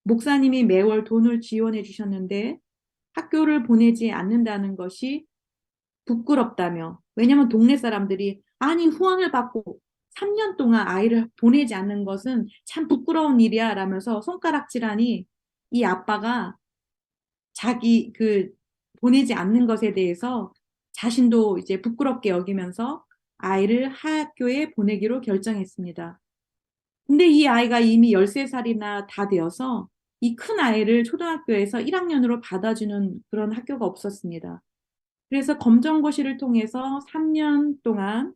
목사님이 매월 돈을 지원해 주셨는데 학교를 보내지 않는다는 것이 부끄럽다며, 왜냐하면 동네 사람들이 아니 후원을 받고 3년 동안 아이를 보내지 않는 것은 참 부끄러운 일이야 라면서 손가락질하니 이 아빠가 자기 보내지 않는 것에 대해서 자신도 이제 부끄럽게 여기면서 아이를 학교에 보내기로 결정했습니다. 근데 이 아이가 이미 13살이나 다 되어서 이 큰 아이를 초등학교에서 1학년으로 받아주는 그런 학교가 없었습니다. 그래서 검정고시를 통해서 3년 동안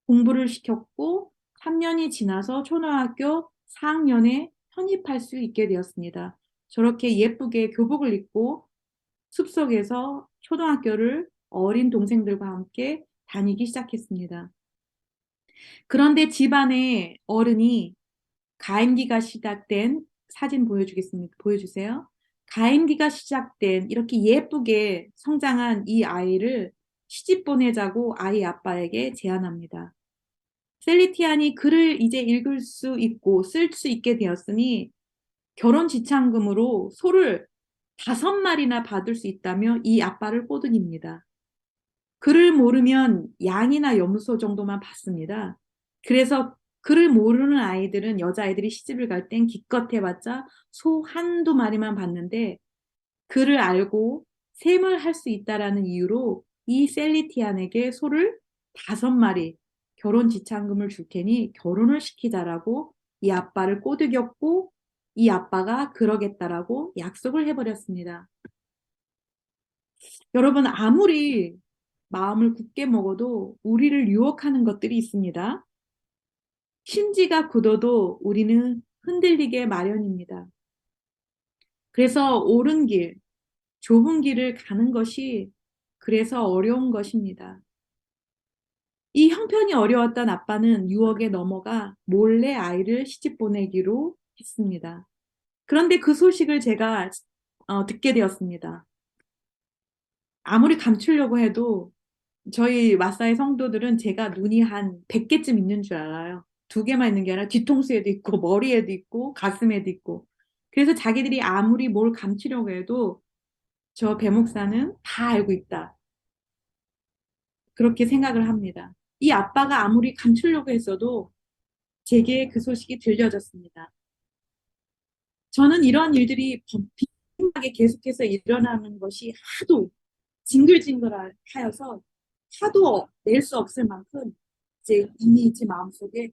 공부를 시켰고 3년이 지나서 초등학교 4학년에 편입할 수 있게 되었습니다. 저렇게 예쁘게 교복을 입고 숲속에서 초등학교를 어린 동생들과 함께 다니기 시작했습니다. 그런데 집안의 어른이 가임기가 시작된 사진 보여주겠습니다. 보여주세요. 가임기가 시작된 이렇게 예쁘게 성장한 이 아이를 시집 보내자고 아이 아빠에게 제안합니다. 셀리티안이 글을 이제 읽을 수 있고 쓸 수 있게 되었으니 결혼 지참금으로 소를 5마리나 받을 수 있다며 이 아빠를 꼬드깁니다. 글을 모르면 양이나 염소 정도만 받습니다. 그래서 글을 모르는 아이들은 여자아이들이 시집을 갈 땐 기껏 해봤자 소 한두 마리만 받는데 글을 알고 셈을 할 수 있다라는 이유로 이 셀리티안에게 소를 5마리 결혼 지참금을 줄 테니 결혼을 시키자라고 이 아빠를 꼬드겼고 이 아빠가 그러겠다라고 약속을 해버렸습니다. 여러분 아무리 마음을 굳게 먹어도 우리를 유혹하는 것들이 있습니다. 심지가 굳어도 우리는 흔들리게 마련입니다. 그래서 옳은 길, 좁은 길을 가는 것이 그래서 어려운 것입니다. 이 형편이 어려웠던 아빠는 유혹에 넘어가 몰래 아이를 시집 보내기로 했습니다. 그런데 그 소식을 제가 듣게 되었습니다. 아무리 감추려고 해도 저희 마사의 성도들은 제가 눈이 한 100개쯤 있는 줄 알아요. 2개만 있는 게 아니라 뒤통수에도 있고 머리에도 있고 가슴에도 있고. 그래서 자기들이 아무리 뭘 감추려고 해도 저 배목사는 다 알고 있다. 그렇게 생각을 합니다. 이 아빠가 아무리 감추려고 했어도 제게 그 소식이 들려졌습니다. 저는 이런 일들이 빈번하게 계속해서 일어나는 것이 하도 징글징글하여서 화도 낼 수 없을 만큼 이제 이미 제 마음속에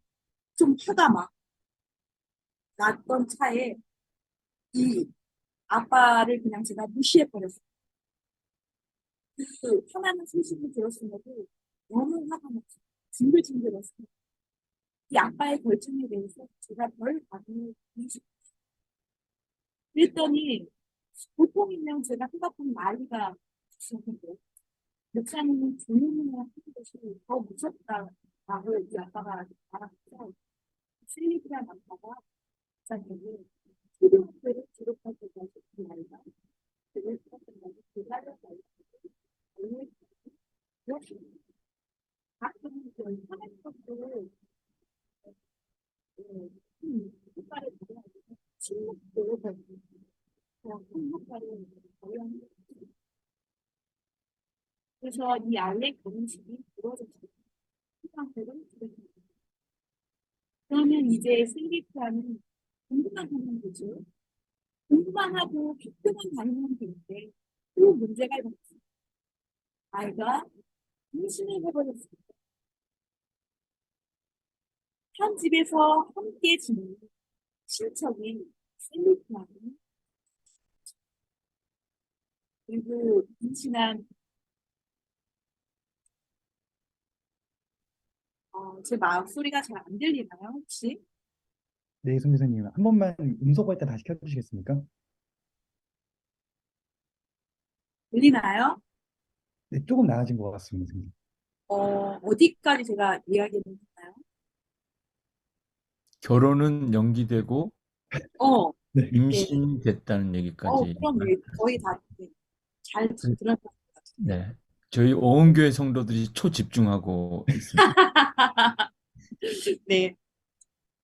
좀 화가 막 났던 차에 이 아빠를 그냥 제가 무시해버렸어요. 그 화나는 소식을 들었음에도 너무 화가 났어요. 징글징글했어요. 이 아빠의 결정에 대해서 제가 별 답을 그랬더니 보통이면 제가 생각하는 난리가 있었는데 목사님은 조용히 하는 것이 더 무섭다라고 이 아빠가 말하면서 슬리피한 아빠가 목사님이 초등학교를 졸업할 때까지 그 나이가 그를 때까지 기다렸다고 가끔 그 하는 것들을 효과를 받아야 침묵도 효과를 어려운 그래서 이 아이의 결혼식이 이루어졌습니다. 그러면 이제 슬리피아는 공부만 하는 거죠. 공부만 하고 학교만 다니면 되는데 또 문제가 있었습니다. 아이가 임신을 해버렸습니다. 한 집에서 함께 지내는 친척인 슬리피아는 그리고 임신한 제 마음 소리가 잘 안 들리나요, 혹시? 네, 선생님. 한 번만 음소거 할 때 다시 켜주시겠습니까? 들리나요? 네, 조금 나아진 것 같습니다, 선생님. 어디까지 제가 이야기를 했나요? 결혼은 연기되고 어, 네. 임신이 됐다는 얘기까지. 그럼 네, 거의 다 잘 들었던 것 같아요. 네. 저희 오은교회 성도들이 초집중하고 있습니다. 네.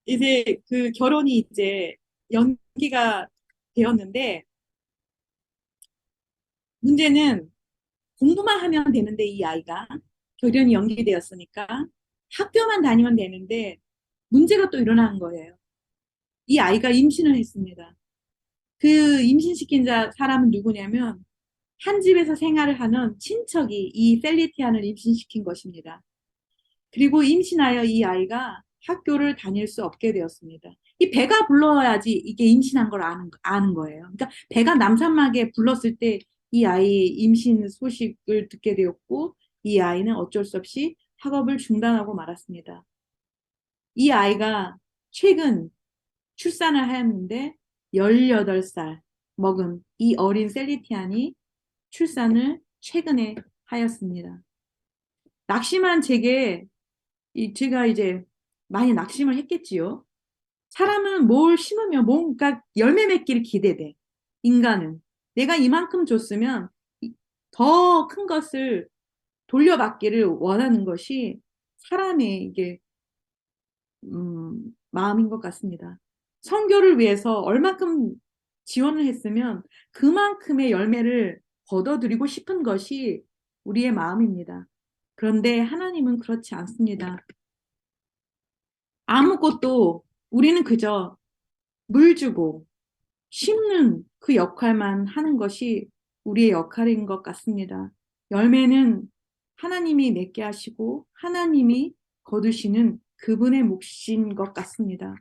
이제 그 결혼이 이제 연기가 되었는데, 문제는 공부만 하면 되는데 이 아이가 결혼이 연기되었으니까 학교만 다니면 되는데 문제가 또 일어난 거예요. 이 아이가 임신을 했습니다. 그 임신시킨 사람은 누구냐면 한 집에서 생활을 하는 친척이 이 셀리티안을 임신시킨 것입니다. 그리고 임신하여 이 아이가 학교를 다닐 수 없게 되었습니다. 이 배가 불러야지 이게 임신한 걸 아는 거예요. 그러니까 배가 남산막에 불렀을 때 이 아이 임신 소식을 듣게 되었고 이 아이는 어쩔 수 없이 학업을 중단하고 말았습니다. 이 아이가 최근 출산을 하였는데 18살 먹은 이 어린 셀리티안이 출산을 최근에 하였습니다. 낙심한 제가 이제 많이 낙심을 했겠지요. 사람은 뭘 심으면 뭔가 열매 맺기를 기대돼. 인간은. 내가 이만큼 줬으면 더 큰 것을 돌려받기를 원하는 것이 사람의 이게 마음인 것 같습니다. 선교를 위해서 얼마큼 지원을 했으면 그만큼의 열매를 거둬들이고 싶은 것이 우리의 마음입니다. 그런데 하나님은 그렇지 않습니다. 아무것도 우리는 그저 물 주고 심는 그 역할만 하는 것이 우리의 역할인 것 같습니다. 열매는 하나님이 맺게 하시고 하나님이 거두시는 그분의 몫인 것 같습니다.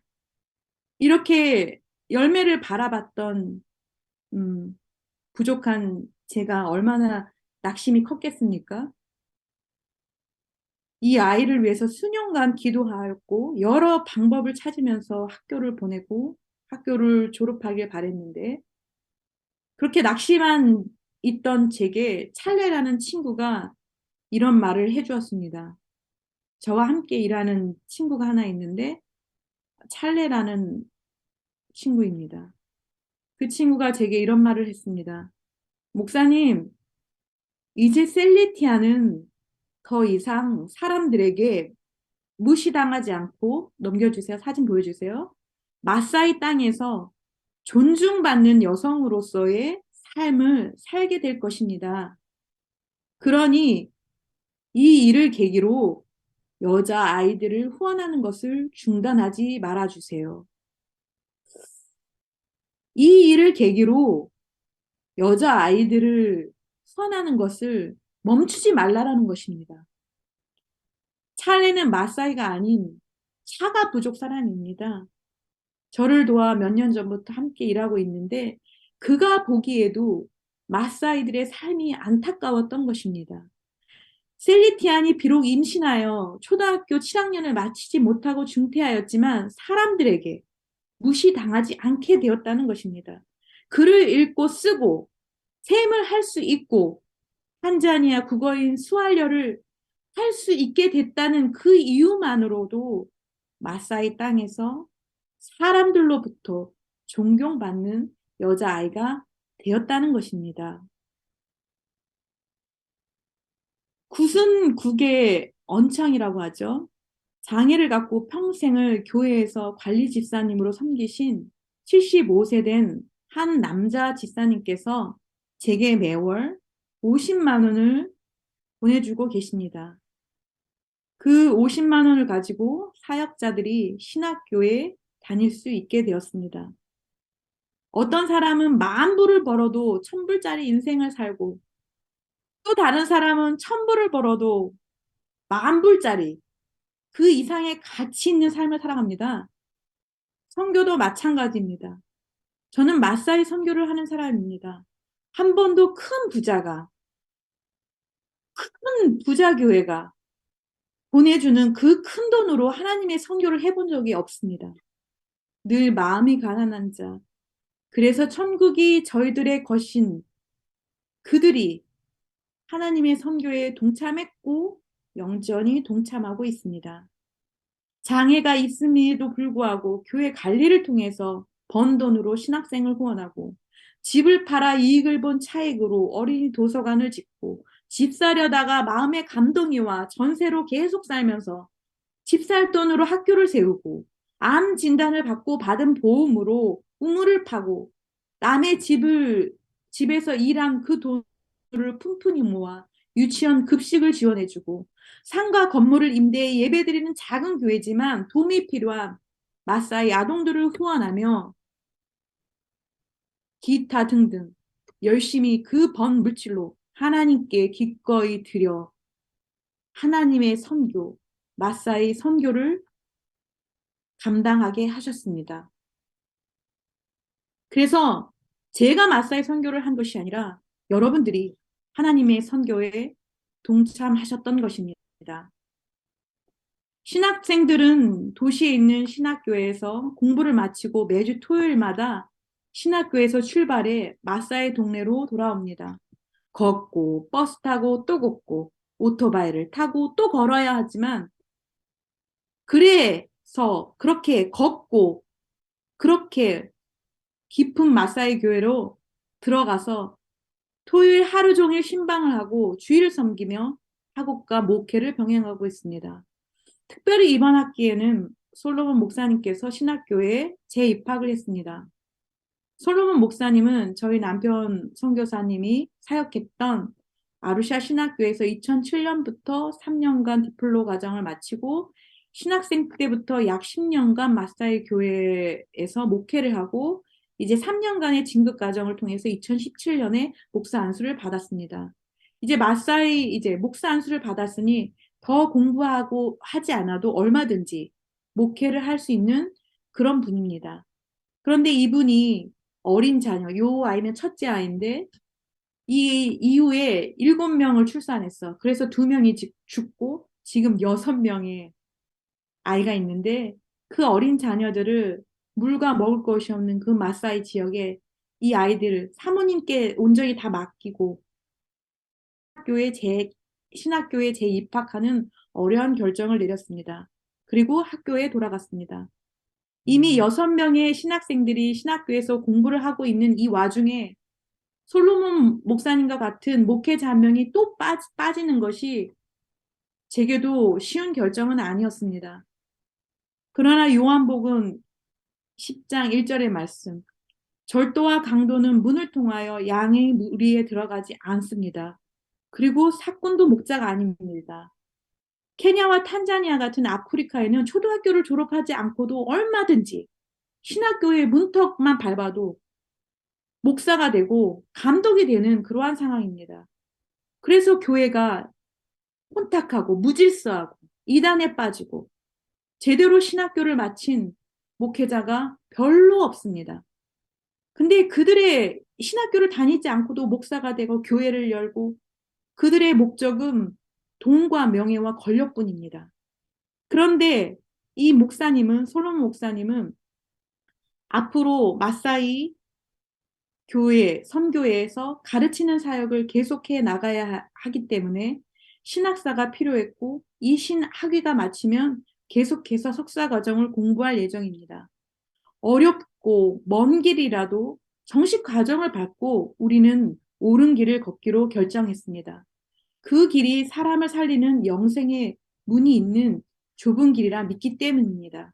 이렇게 열매를 바라봤던 부족한 제가 얼마나 낙심이 컸겠습니까? 이 아이를 위해서 수년간 기도하였고 여러 방법을 찾으면서 학교를 보내고 학교를 졸업하길 바랬는데 그렇게 낙심한 있던 제게 찰레라는 친구가 이런 말을 해주었습니다. 저와 함께 일하는 친구가 하나 있는데 찰레라는 친구입니다. 그 친구가 제게 이런 말을 했습니다. 목사님, 이제 셀레티아는 더 이상 사람들에게 무시당하지 않고 넘겨주세요. 사진 보여주세요. 마사이 땅에서 존중받는 여성으로서의 삶을 살게 될 것입니다. 그러니 이 일을 계기로 여자 아이들을 후원하는 것을 중단하지 말아주세요. 이 일을 계기로 여자 아이들을 후원하는 것을 멈추지 말라라는 것입니다. 찰레는 마사이가 아닌 사가 부족 사람입니다. 저를 도와 몇 년 전부터 함께 일하고 있는데 그가 보기에도 마사이들의 삶이 안타까웠던 것입니다. 셀리티안이 비록 임신하여 초등학교 7학년을 마치지 못하고 중퇴하였지만 사람들에게 무시당하지 않게 되었다는 것입니다. 글을 읽고 쓰고 셈을 할 수 있고 탄자니아 국어인 스왈려를 할 수 있게 됐다는 그 이유만으로도 마사이 땅에서 사람들로부터 존경받는 여자아이가 되었다는 것입니다. 굿은 국의 언창이라고 하죠. 장애를 갖고 평생을 교회에서 관리 집사님으로 섬기신 75세 된 한 남자 집사님께서 제게 매월 50만 원을 보내주고 계십니다. 그 50만 원을 가지고 사역자들이 신학교에 다닐 수 있게 되었습니다. 어떤 사람은 10,000불을 벌어도 1,000불짜리 인생을 살고 또 다른 사람은 1,000불을 벌어도 10,000불짜리 그 이상의 가치 있는 삶을 살아갑니다. 선교도 마찬가지입니다. 저는 마사이 선교를 하는 사람입니다. 한 번도 큰 부자 교회가 보내주는 그 큰 돈으로 하나님의 선교를 해본 적이 없습니다. 늘 마음이 가난한 자, 그래서 천국이 저희들의 것인 그들이 하나님의 선교에 동참했고 영전히 동참하고 있습니다. 장애가 있음에도 불구하고 교회 관리를 통해서 번 돈으로 신학생을 후원하고 집을 팔아 이익을 본 차익으로 어린이 도서관을 짓고 집 사려다가 마음의 감동이 와 전세로 계속 살면서 집 살 돈으로 학교를 세우고 암 진단을 받고 받은 보험으로 우물을 파고 남의 집에서 일한 그 돈을 푼푼히 모아 유치원 급식을 지원해주고 상가 건물을 임대해 예배드리는 작은 교회지만 도움이 필요한 마사이 아동들을 후원하며 기타 등등 열심히 그 번 물질로 하나님께 기꺼이 드려 하나님의 선교, 마사이 선교를 감당하게 하셨습니다. 그래서 제가 마사이 선교를 한 것이 아니라 여러분들이 하나님의 선교에 동참하셨던 것입니다. 신학생들은 도시에 있는 신학교에서 공부를 마치고 매주 토요일마다 신학교에서 출발해 마사이 동네로 돌아옵니다. 걷고 버스 타고 또 걷고 오토바이를 타고 또 걸어야 하지만 그래서 그렇게 걷고 그렇게 깊은 마사이 교회로 들어가서 토요일 하루 종일 신방을 하고 주일을 섬기며 학업과 목회를 병행하고 있습니다. 특별히 이번 학기에는 솔로몬 목사님께서 신학교에 재입학을 했습니다. 솔로몬 목사님은 저희 남편 선교사님이 사역했던 아루샤 신학교에서 2007년부터 3년간 디플로 과정을 마치고 신학생 때부터 약 10년간 마사이 교회에서 목회를 하고 이제 3년간의 진급 과정을 통해서 2017년에 목사 안수를 받았습니다. 이제 목사 안수를 받았으니 더 공부하고 하지 않아도 얼마든지 목회를 할 수 있는 그런 분입니다. 그런데 이분이 어린 자녀, 요 아이는 첫째 아이인데 이 이후에 7명을 출산했어. 그래서 2명이 죽고 지금 6명의 아이가 있는데 그 어린 자녀들을 물과 먹을 것이 없는 그 마사이 지역에 이 아이들을 사모님께 온전히 다 맡기고 신학교에 재입학하는 어려운 결정을 내렸습니다. 그리고 학교에 돌아갔습니다. 이미 6명의 신학생들이 신학교에서 공부를 하고 있는 이 와중에 솔로몬 목사님과 같은 목회자 한 명이 또 빠지는 것이 제게도 쉬운 결정은 아니었습니다. 그러나 요한복음 10장 1절의 말씀, 절도와 강도는 문을 통하여 양의 무리에 들어가지 않습니다. 그리고 사꾼도 목자가 아닙니다. 케냐와 탄자니아 같은 아프리카에는 초등학교를 졸업하지 않고도 얼마든지 신학교의 문턱만 밟아도 목사가 되고 감독이 되는 그러한 상황입니다. 그래서 교회가 혼탁하고 무질서하고 이단에 빠지고 제대로 신학교를 마친 목회자가 별로 없습니다. 근데 그들의 신학교를 다니지 않고도 목사가 되고 교회를 열고 그들의 목적은 돈과 명예와 권력뿐입니다. 그런데 이 목사님은, 솔로몬 목사님은 앞으로 마사이 교회, 선교회에서 가르치는 사역을 계속해 나가야 하기 때문에 신학사가 필요했고 이 신학위가 마치면 계속해서 석사 과정을 공부할 예정입니다. 어렵고 먼 길이라도 정식 과정을 밟고 우리는 옳은 길을 걷기로 결정했습니다. 그 길이 사람을 살리는 영생의 문이 있는 좁은 길이라 믿기 때문입니다.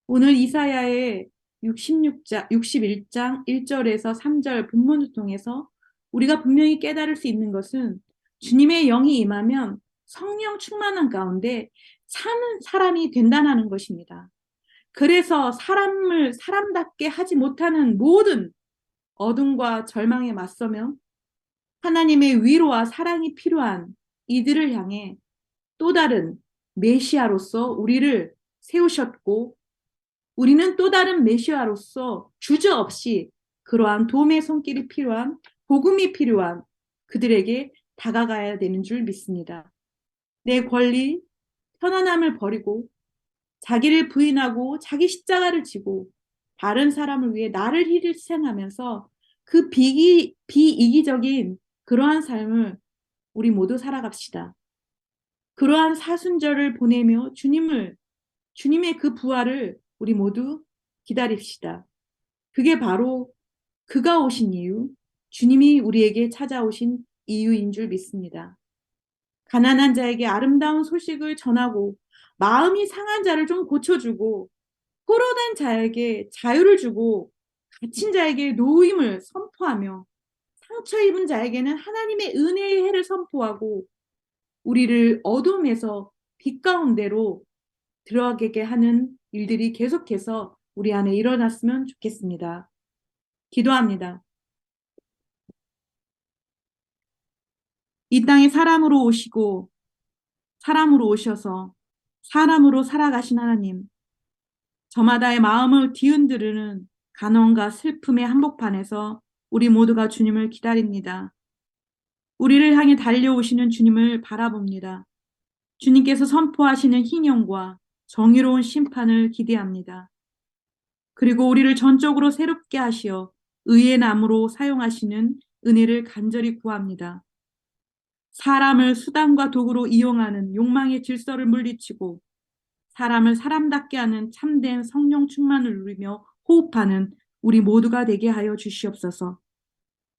오늘 이사야의 61장 1절에서 3절 본문을 통해서 우리가 분명히 깨달을 수 있는 것은 주님의 영이 임하면 성령 충만한 가운데 사는 사람이 된다는 것입니다. 그래서 사람을 사람답게 하지 못하는 모든 어둠과 절망에 맞서며 하나님의 위로와 사랑이 필요한 이들을 향해 또 다른 메시아로서 우리를 세우셨고 우리는 또 다른 메시아로서 주저없이 그러한 도움의 손길이 필요한 복음이 필요한 그들에게 다가가야 되는 줄 믿습니다. 내 권리, 편안함을 버리고 자기를 부인하고 자기 십자가를 지고 다른 사람을 위해 나를 희생하면서 그 비이기적인 그러한 삶을 우리 모두 살아갑시다. 그러한 사순절을 보내며 주님의 그 부활을 우리 모두 기다립시다. 그게 바로 그가 오신 이유, 주님이 우리에게 찾아오신 이유인 줄 믿습니다. 가난한 자에게 아름다운 소식을 전하고 마음이 상한 자를 좀 고쳐주고 포로된 자에게 자유를 주고 갇힌 자에게 노임을 선포하며 상처 입은 자에게는 하나님의 은혜의 해를 선포하고 우리를 어둠에서 빛 가운데로 들어가게 하는 일들이 계속해서 우리 안에 일어났으면 좋겠습니다. 기도합니다. 이 땅에 사람으로 오시고 사람으로 오셔서 사람으로 살아가신 하나님, 저마다의 마음을 뒤흔드는 간언과 슬픔의 한복판에서 우리 모두가 주님을 기다립니다. 우리를 향해 달려오시는 주님을 바라봅니다. 주님께서 선포하시는 희년과 정의로운 심판을 기대합니다. 그리고 우리를 전적으로 새롭게 하시어 의의 나무로 사용하시는 은혜를 간절히 구합니다. 사람을 수단과 도구로 이용하는 욕망의 질서를 물리치고 사람을 사람답게 하는 참된 성령 충만을 누리며 호흡하는 우리 모두가 되게 하여 주시옵소서.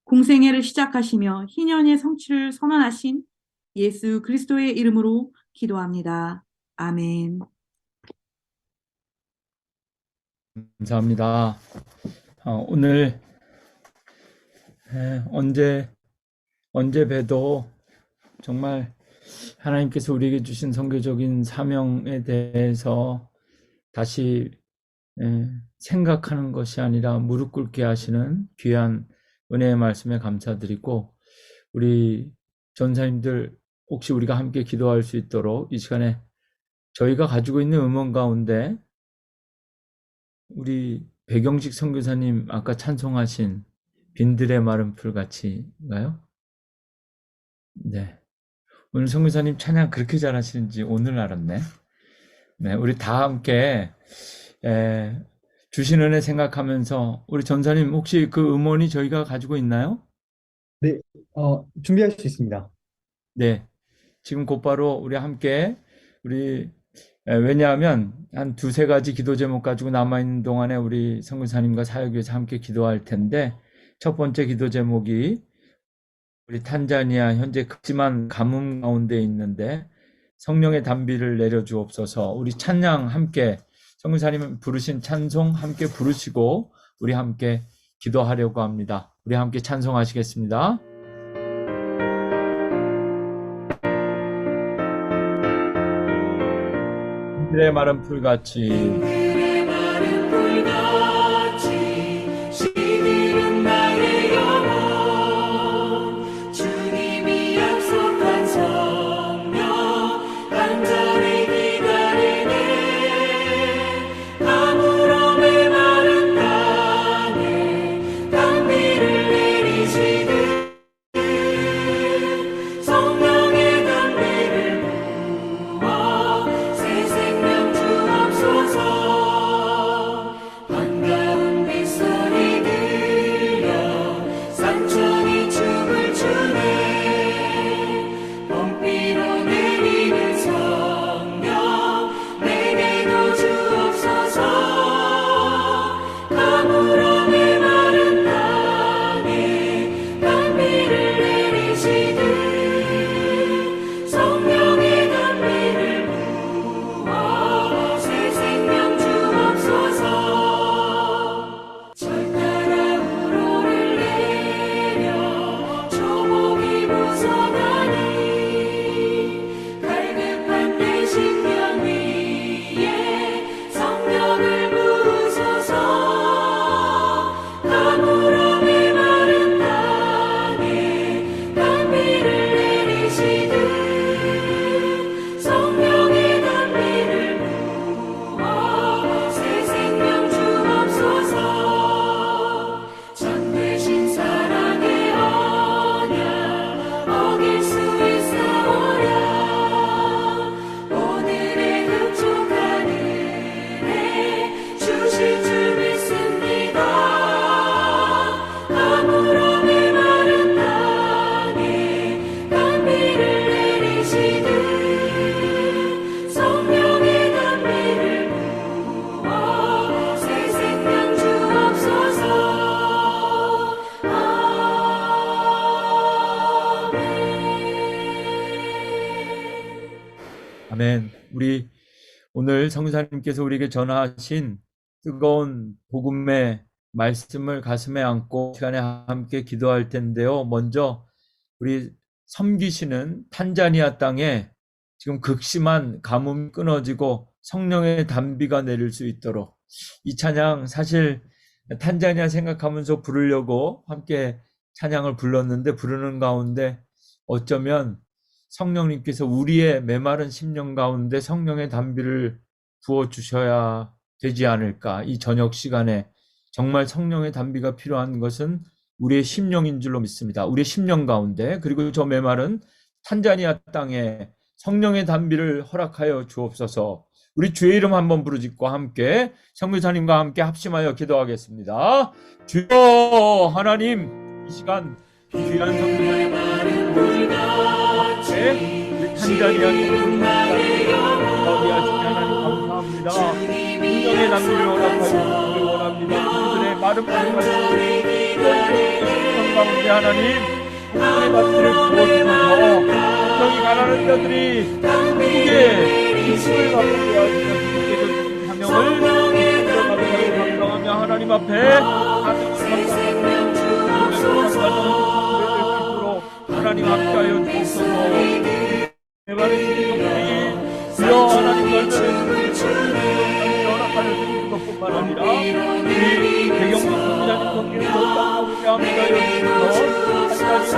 공생애를 시작하시며 희년의 성취를 선언하신 예수 그리스도의 이름으로 기도합니다. 아멘. 감사합니다. 오늘 언제 봬도 정말 하나님께서 우리에게 주신 선교적인 사명에 대해서 다시 생각하는 것이 아니라 무릎 꿇게 하시는 귀한 은혜의 말씀에 감사드리고, 우리 전사님들 혹시 우리가 함께 기도할 수 있도록 이 시간에 저희가 가지고 있는 음원 가운데 우리 백영식 선교사님 아까 찬송하신 빈들의 마른 풀같이인가요? 네. 오늘 선교사님 찬양 그렇게 잘하시는지 오늘 알았네. 네, 우리 다 함께 주신 은혜 생각하면서, 우리 전사님 혹시 그 음원이 저희가 가지고 있나요? 네, 준비할 수 있습니다. 네. 지금 곧바로 우리 함께 왜냐하면 한 두세 가지 기도 제목 가지고 남아있는 동안에 우리 선교사님과 사역위에서 함께 기도할 텐데, 첫 번째 기도 제목이 우리 탄자니아 현재 극심한 가뭄 가운데 있는데 성령의 단비를 내려주옵소서. 우리 찬양 함께 선교사님 부르신 찬송 함께 부르시고 우리 함께 기도하려고 합니다. 우리 함께 찬송하시겠습니다. 빈들의 마른 풀같이 그의 마른 풀같이 시들은 나의 영혼, 주님이 약속한 성령 간절히 기다리네. 가물음에 마른 땅에 단비를 내리시듯 성령의 단비를 부어 새 생명 주옵소서. 반가운 빗소리 들려 산천이 춤을 추네. 봄비로 내리는 성령 내게도 주옵소서. 가물음에 마른 땅에 단비를 내리시듯 성령의 단비를 부어 새 생명 주옵소서. 절 따라 우로를 내려 조목이 묻어나니 갈급한 내 심령 위에 성령을 부으소서. 가물음에 마른 땅에 단비를 내리시듯 성령의 단비를 부어 새 생명 주옵소서. 전 되신 사랑의 언약 어길 수 있사오랴. 오늘의 흡족한 은혜 주실 줄 믿습니다. 가물음에 마른 땅에 단비를 내리시듯 성령의 단비를 부어 새 생명 주옵소서. 아멘. 우리 오늘 성사님께서 우리에게 전하신 뜨거운 복음의 말씀을 가슴에 안고 시간에 함께 기도할 텐데요. 먼저 우리 섬기시는 탄자니아 땅에 지금 극심한 가뭄이 끊어지고 성령의 단비가 내릴 수 있도록 이 찬양 사실 탄자니아 생각하면서 부르려고 함께 찬양을 불렀는데 부르는 가운데 어쩌면 성령님께서 우리의 메마른 심령 가운데 성령의 단비를 부어주셔야 되지 않을까. 이 저녁 시간에 정말 성령의 단비가 필요한 것은 우리의 심령인 줄로 믿습니다. 우리의 심령 가운데 그리고 저 메마른 탄자니아 땅에 성령의 단비를 허락하여 주옵소서. 우리 주의 이름 한번 부르짖고 함께 선교사님과 함께 합심하여 기도하겠습니다. 주여 하나님 이 시간 귀한 선교사님 우리 탄자니아 하나님 감사합니다. 성령의 단비를 허락하여 주시기 원합니다. 그들의 마른 마음을 성령 가운데 하나님 성령의 단비를 부어주셔서 성령이 가난한 자들이 누구게 힘을 받고 하시는 사명을 감사하며 하나님 앞에 하나님 함께하여 주옵소서. 메마른 심령들이 주여 하나님 말씀을 허락하여 주시는 것뿐만 아니라 우리 배경민 선교사님 성경을 더 함께하여 주셔서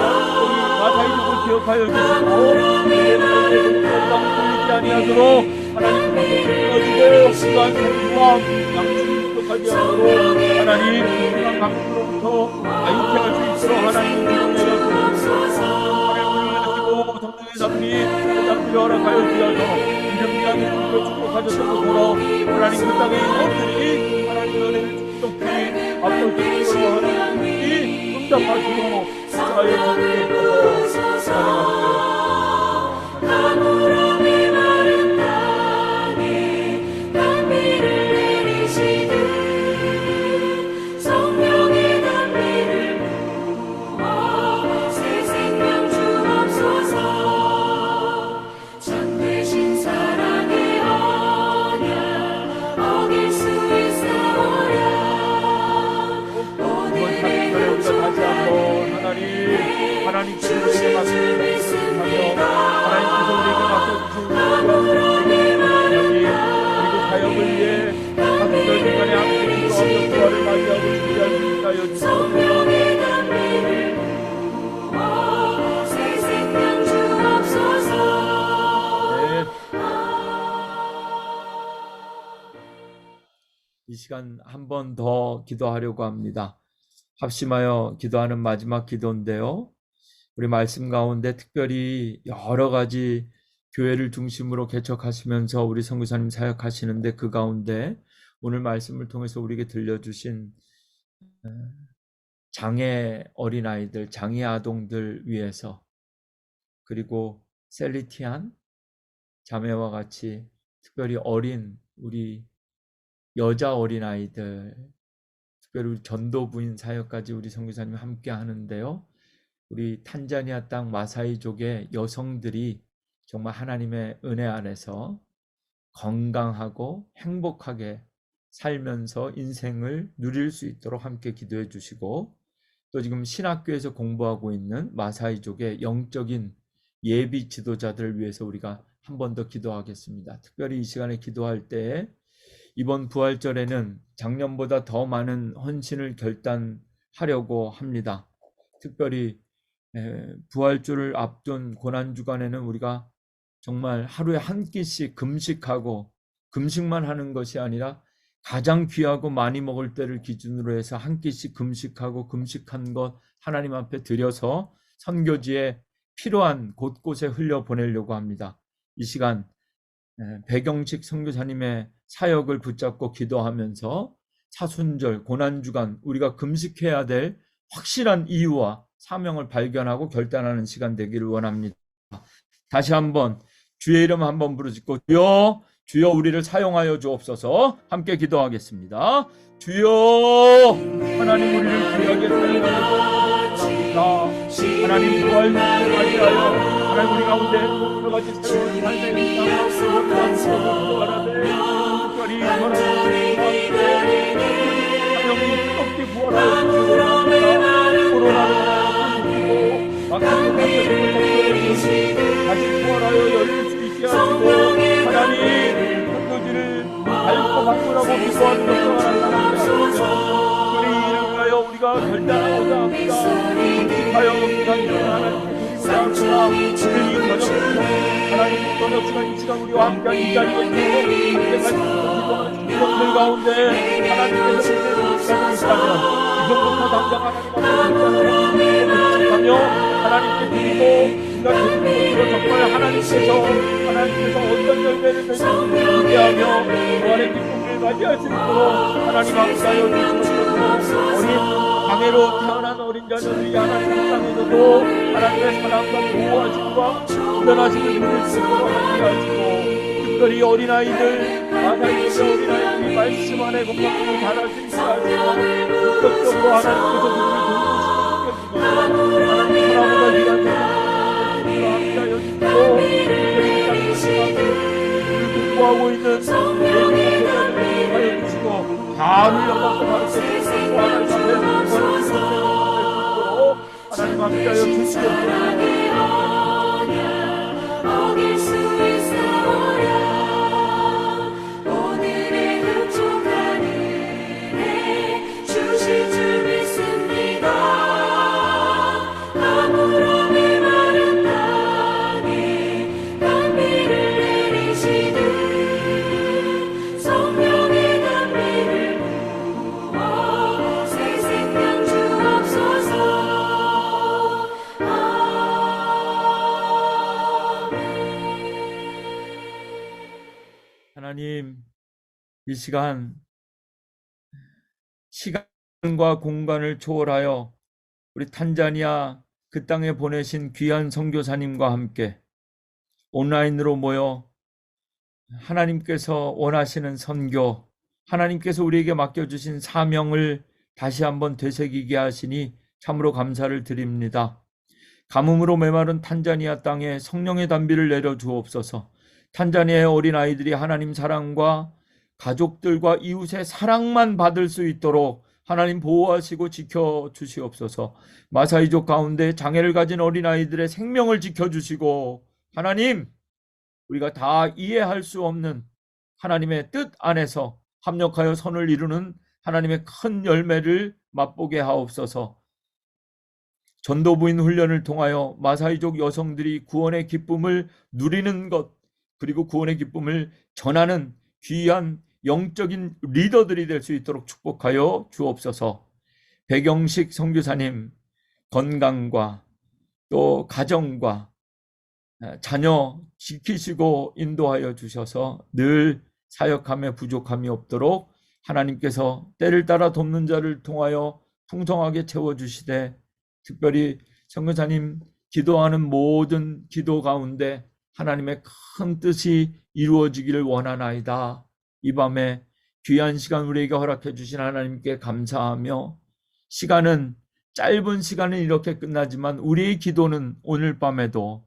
마사이족을 기억하여 주시고 땅을 아니하도록 하나님 끊어주고 또한 생명과 양심을 부족하지 않도록 하나님 건강 강수로부터 아유케할 수 있도록 하나님 내려주시고 성령의 담비 허락하여 주셔서 이름기한 이름으로 축복하셨던 것으로 하나님 그 땅의 영혼들이 하나님의 은혜를 축복히 앞으로 주시고 하나님이 응답하시고 축복하여 주시옵소서. 가물어 메마른 땅에 단비를 내리시듯 성령의 단비를 부어 새 생명 주옵소서. 참되신 사랑의 언약 어길 수 있사오랴. 오늘의 다시 한번 하나님께서 우리에게 맡겨주신 하나님께서 우리에게 맡겨주신 그리고 사역을 위해 각별 시간에 함께 기도하며 부활을 맞이하고 준비할 수 있다 여주시옵소서. 성령의 단비를 부어 새 생명 주옵소서. 이 시간 한 번 더 기도하려고 합니다. 합심하여 기도하는 마지막 기도인데요. 우리 말씀 가운데 특별히 여러 가지 교회를 중심으로 개척하시면서 우리 선교사님 사역하시는데 그 가운데 오늘 말씀을 통해서 우리에게 들려주신 장애 어린아이들, 장애 아동들 위해서 그리고 셀리티안 자매와 같이 특별히 어린 우리 여자 어린아이들 특별히 우리 전도부인 사역까지 우리 선교사님이 함께 하는데요. 우리 탄자니아 땅 마사이족의 여성들이 정말 하나님의 은혜 안에서 건강하고 행복하게 살면서 인생을 누릴 수 있도록 함께 기도해 주시고 또 지금 신학교에서 공부하고 있는 마사이족의 영적인 예비 지도자들을 위해서 우리가 한 번 더 기도하겠습니다. 특별히 이 시간에 기도할 때 이번 부활절에는 작년보다 더 많은 헌신을 결단하려고 합니다. 특별히 부활주를 앞둔 고난주간에는 우리가 정말 하루에 한 끼씩 금식하고 금식만 하는 것이 아니라 가장 귀하고 많이 먹을 때를 기준으로 해서 한 끼씩 금식하고 금식한 것 하나님 앞에 드려서 선교지에 필요한 곳곳에 흘려보내려고 합니다. 이 시간 배경식 선교사님의 사역을 붙잡고 기도하면서 사순절, 고난주간 우리가 금식해야 될 확실한 이유와 사명을 발견하고 결단하는 시간 되기를 원합니다. 다시 한번 주의 이름 한번 부르짖고 주여, 주여 우리를 사용하여 주옵소서. 함께 기도하겠습니다. 주여 하나님 우리를 귀하게 사용하여 주옵소서. 하나님 부활을 맞이하여 하나님 우리 가운데 여러 가지 새로운 삶의 상황을 기도하되 특별히 생명이 뜨겁게 부활하여 주시옵소서. 코로나를 이기고 막히고 다시 부활하여 열릴 수 있게 하시고 하나님 선교지를 밝고 방문하고 기도하는 역사가 나타나옵소서. 그리 이를 위하여 우리가 결단하고자 합니다. 하여 기간이는 하나님께 드리고자 합니다. 오늘 이 저녁 하나님 저녁 시간 이 시간 우리와 함께 이 자리에 있고 함께 같이 기도하는 기도들 가운데 하나님께서 우리를 있다면 지금부터 당장 하나님 앞에 하며 하나님께 드리고 우리가 드리는 것으로 정말 하나님께서 어떤 열매를 맺는지 기대하며 부활의 기쁨을 맞이할 수 있도록 하나님 함께하여 주시옵소서. 어린 장애로 태어난 어린 자녀들이 하나님의 땅에서도 하나님의 사랑과 보호하심과 구원하심을 누릴 수 있도록 함께하시고 특별히 어린아이들 마사이들의 어린아이들이 말씀 안에 건강히 자랄 수 있게 하시고 적극적으로 하나님께서 그들을 돌보시고 하나님 사랑보다 귀한 생명을 함께하여 주시고 특별히 우리 공부하고 있는 예비 목회자들을 하여 주시고 다 흘려먹고 가르쳐주시고 하나님 앞에 하나님 함께하여 주시옵소서. 어길 수 있어야 오늘의 흡족한 은혜 주실 줄 믿습니다. 아무런 메마른 땅에 단비를 내리시듯 성령의 단비를 부어 새 생명 주옵소서. 하나님, 이 시간과 공간을 초월하여 우리 탄자니아 그 땅에 보내신 귀한 선교사님과 함께 온라인으로 모여 하나님께서 원하시는 선교, 하나님께서 우리에게 맡겨주신 사명을 다시 한번 되새기게 하시니 참으로 감사를 드립니다. 가뭄으로 메마른 탄자니아 땅에 성령의 단비를 내려 주옵소서. 탄자니아의 어린아이들이 하나님 사랑과 가족들과 이웃의 사랑만 받을 수 있도록 하나님 보호하시고 지켜주시옵소서. 마사이족 가운데 장애를 가진 어린아이들의 생명을 지켜주시고 하나님, 우리가 다 이해할 수 없는 하나님의 뜻 안에서 합력하여 선을 이루는 하나님의 큰 열매를 맛보게 하옵소서. 전도부인 훈련을 통하여 마사이족 여성들이 구원의 기쁨을 누리는 것, 그리고 구원의 기쁨을 전하는 귀한 영적인 리더들이 될 수 있도록 축복하여 주옵소서. 백영식 선교사님 건강과 또 가정과 자녀 지키시고 인도하여 주셔서 늘 사역함에 부족함이 없도록 하나님께서 때를 따라 돕는 자를 통하여 풍성하게 채워주시되 특별히 선교사님 기도하는 모든 기도 가운데 하나님의 큰 뜻이 이루어지기를 원하나이다. 이 밤에 귀한 시간 우리에게 허락해 주신 하나님께 감사하며 시간은 짧은 시간은 이렇게 끝나지만 우리의 기도는 오늘 밤에도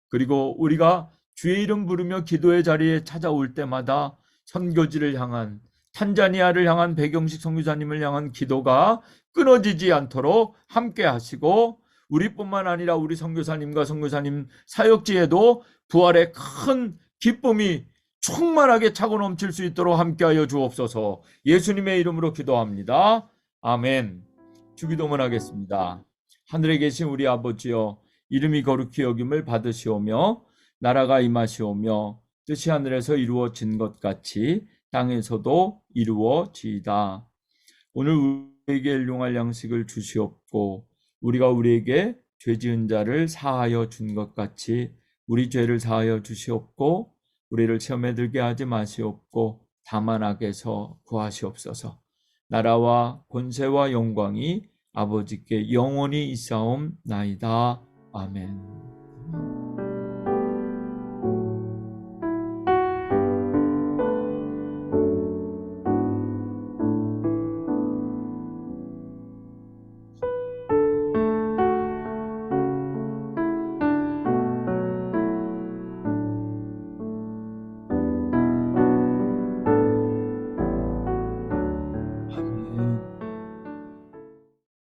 그리고 우리가 주의 이름 부르며 기도의 자리에 찾아올 때마다 선교지를 향한 탄자니아를 향한 백영식 선교사님을 향한 기도가 끊어지지 않도록 함께 하시고 우리뿐만 아니라 우리 선교사님과 선교사님 사역지에도 부활의 큰 기쁨이 충만하게 차고 넘칠 수 있도록 함께하여 주옵소서. 예수님의 이름으로 기도합니다. 아멘. 주기도문 하겠습니다. 하늘에 계신 우리 아버지여, 이름이 거룩히 여김을 받으시오며 나라가 임하시오며 뜻이 하늘에서 이루어진 것 같이 땅에서도 이루어지이다. 오늘 우리에게 일용할 양식을 주시옵고 우리가 우리에게 죄 지은 자를 사하여 준 것 같이 우리 죄를 사하여 주시옵고 우리를 시험에 들게 하지 마시옵고 다만 악에서 구하시옵소서. 나라와 권세와 영광이 아버지께 영원히 있사옵나이다. 아멘.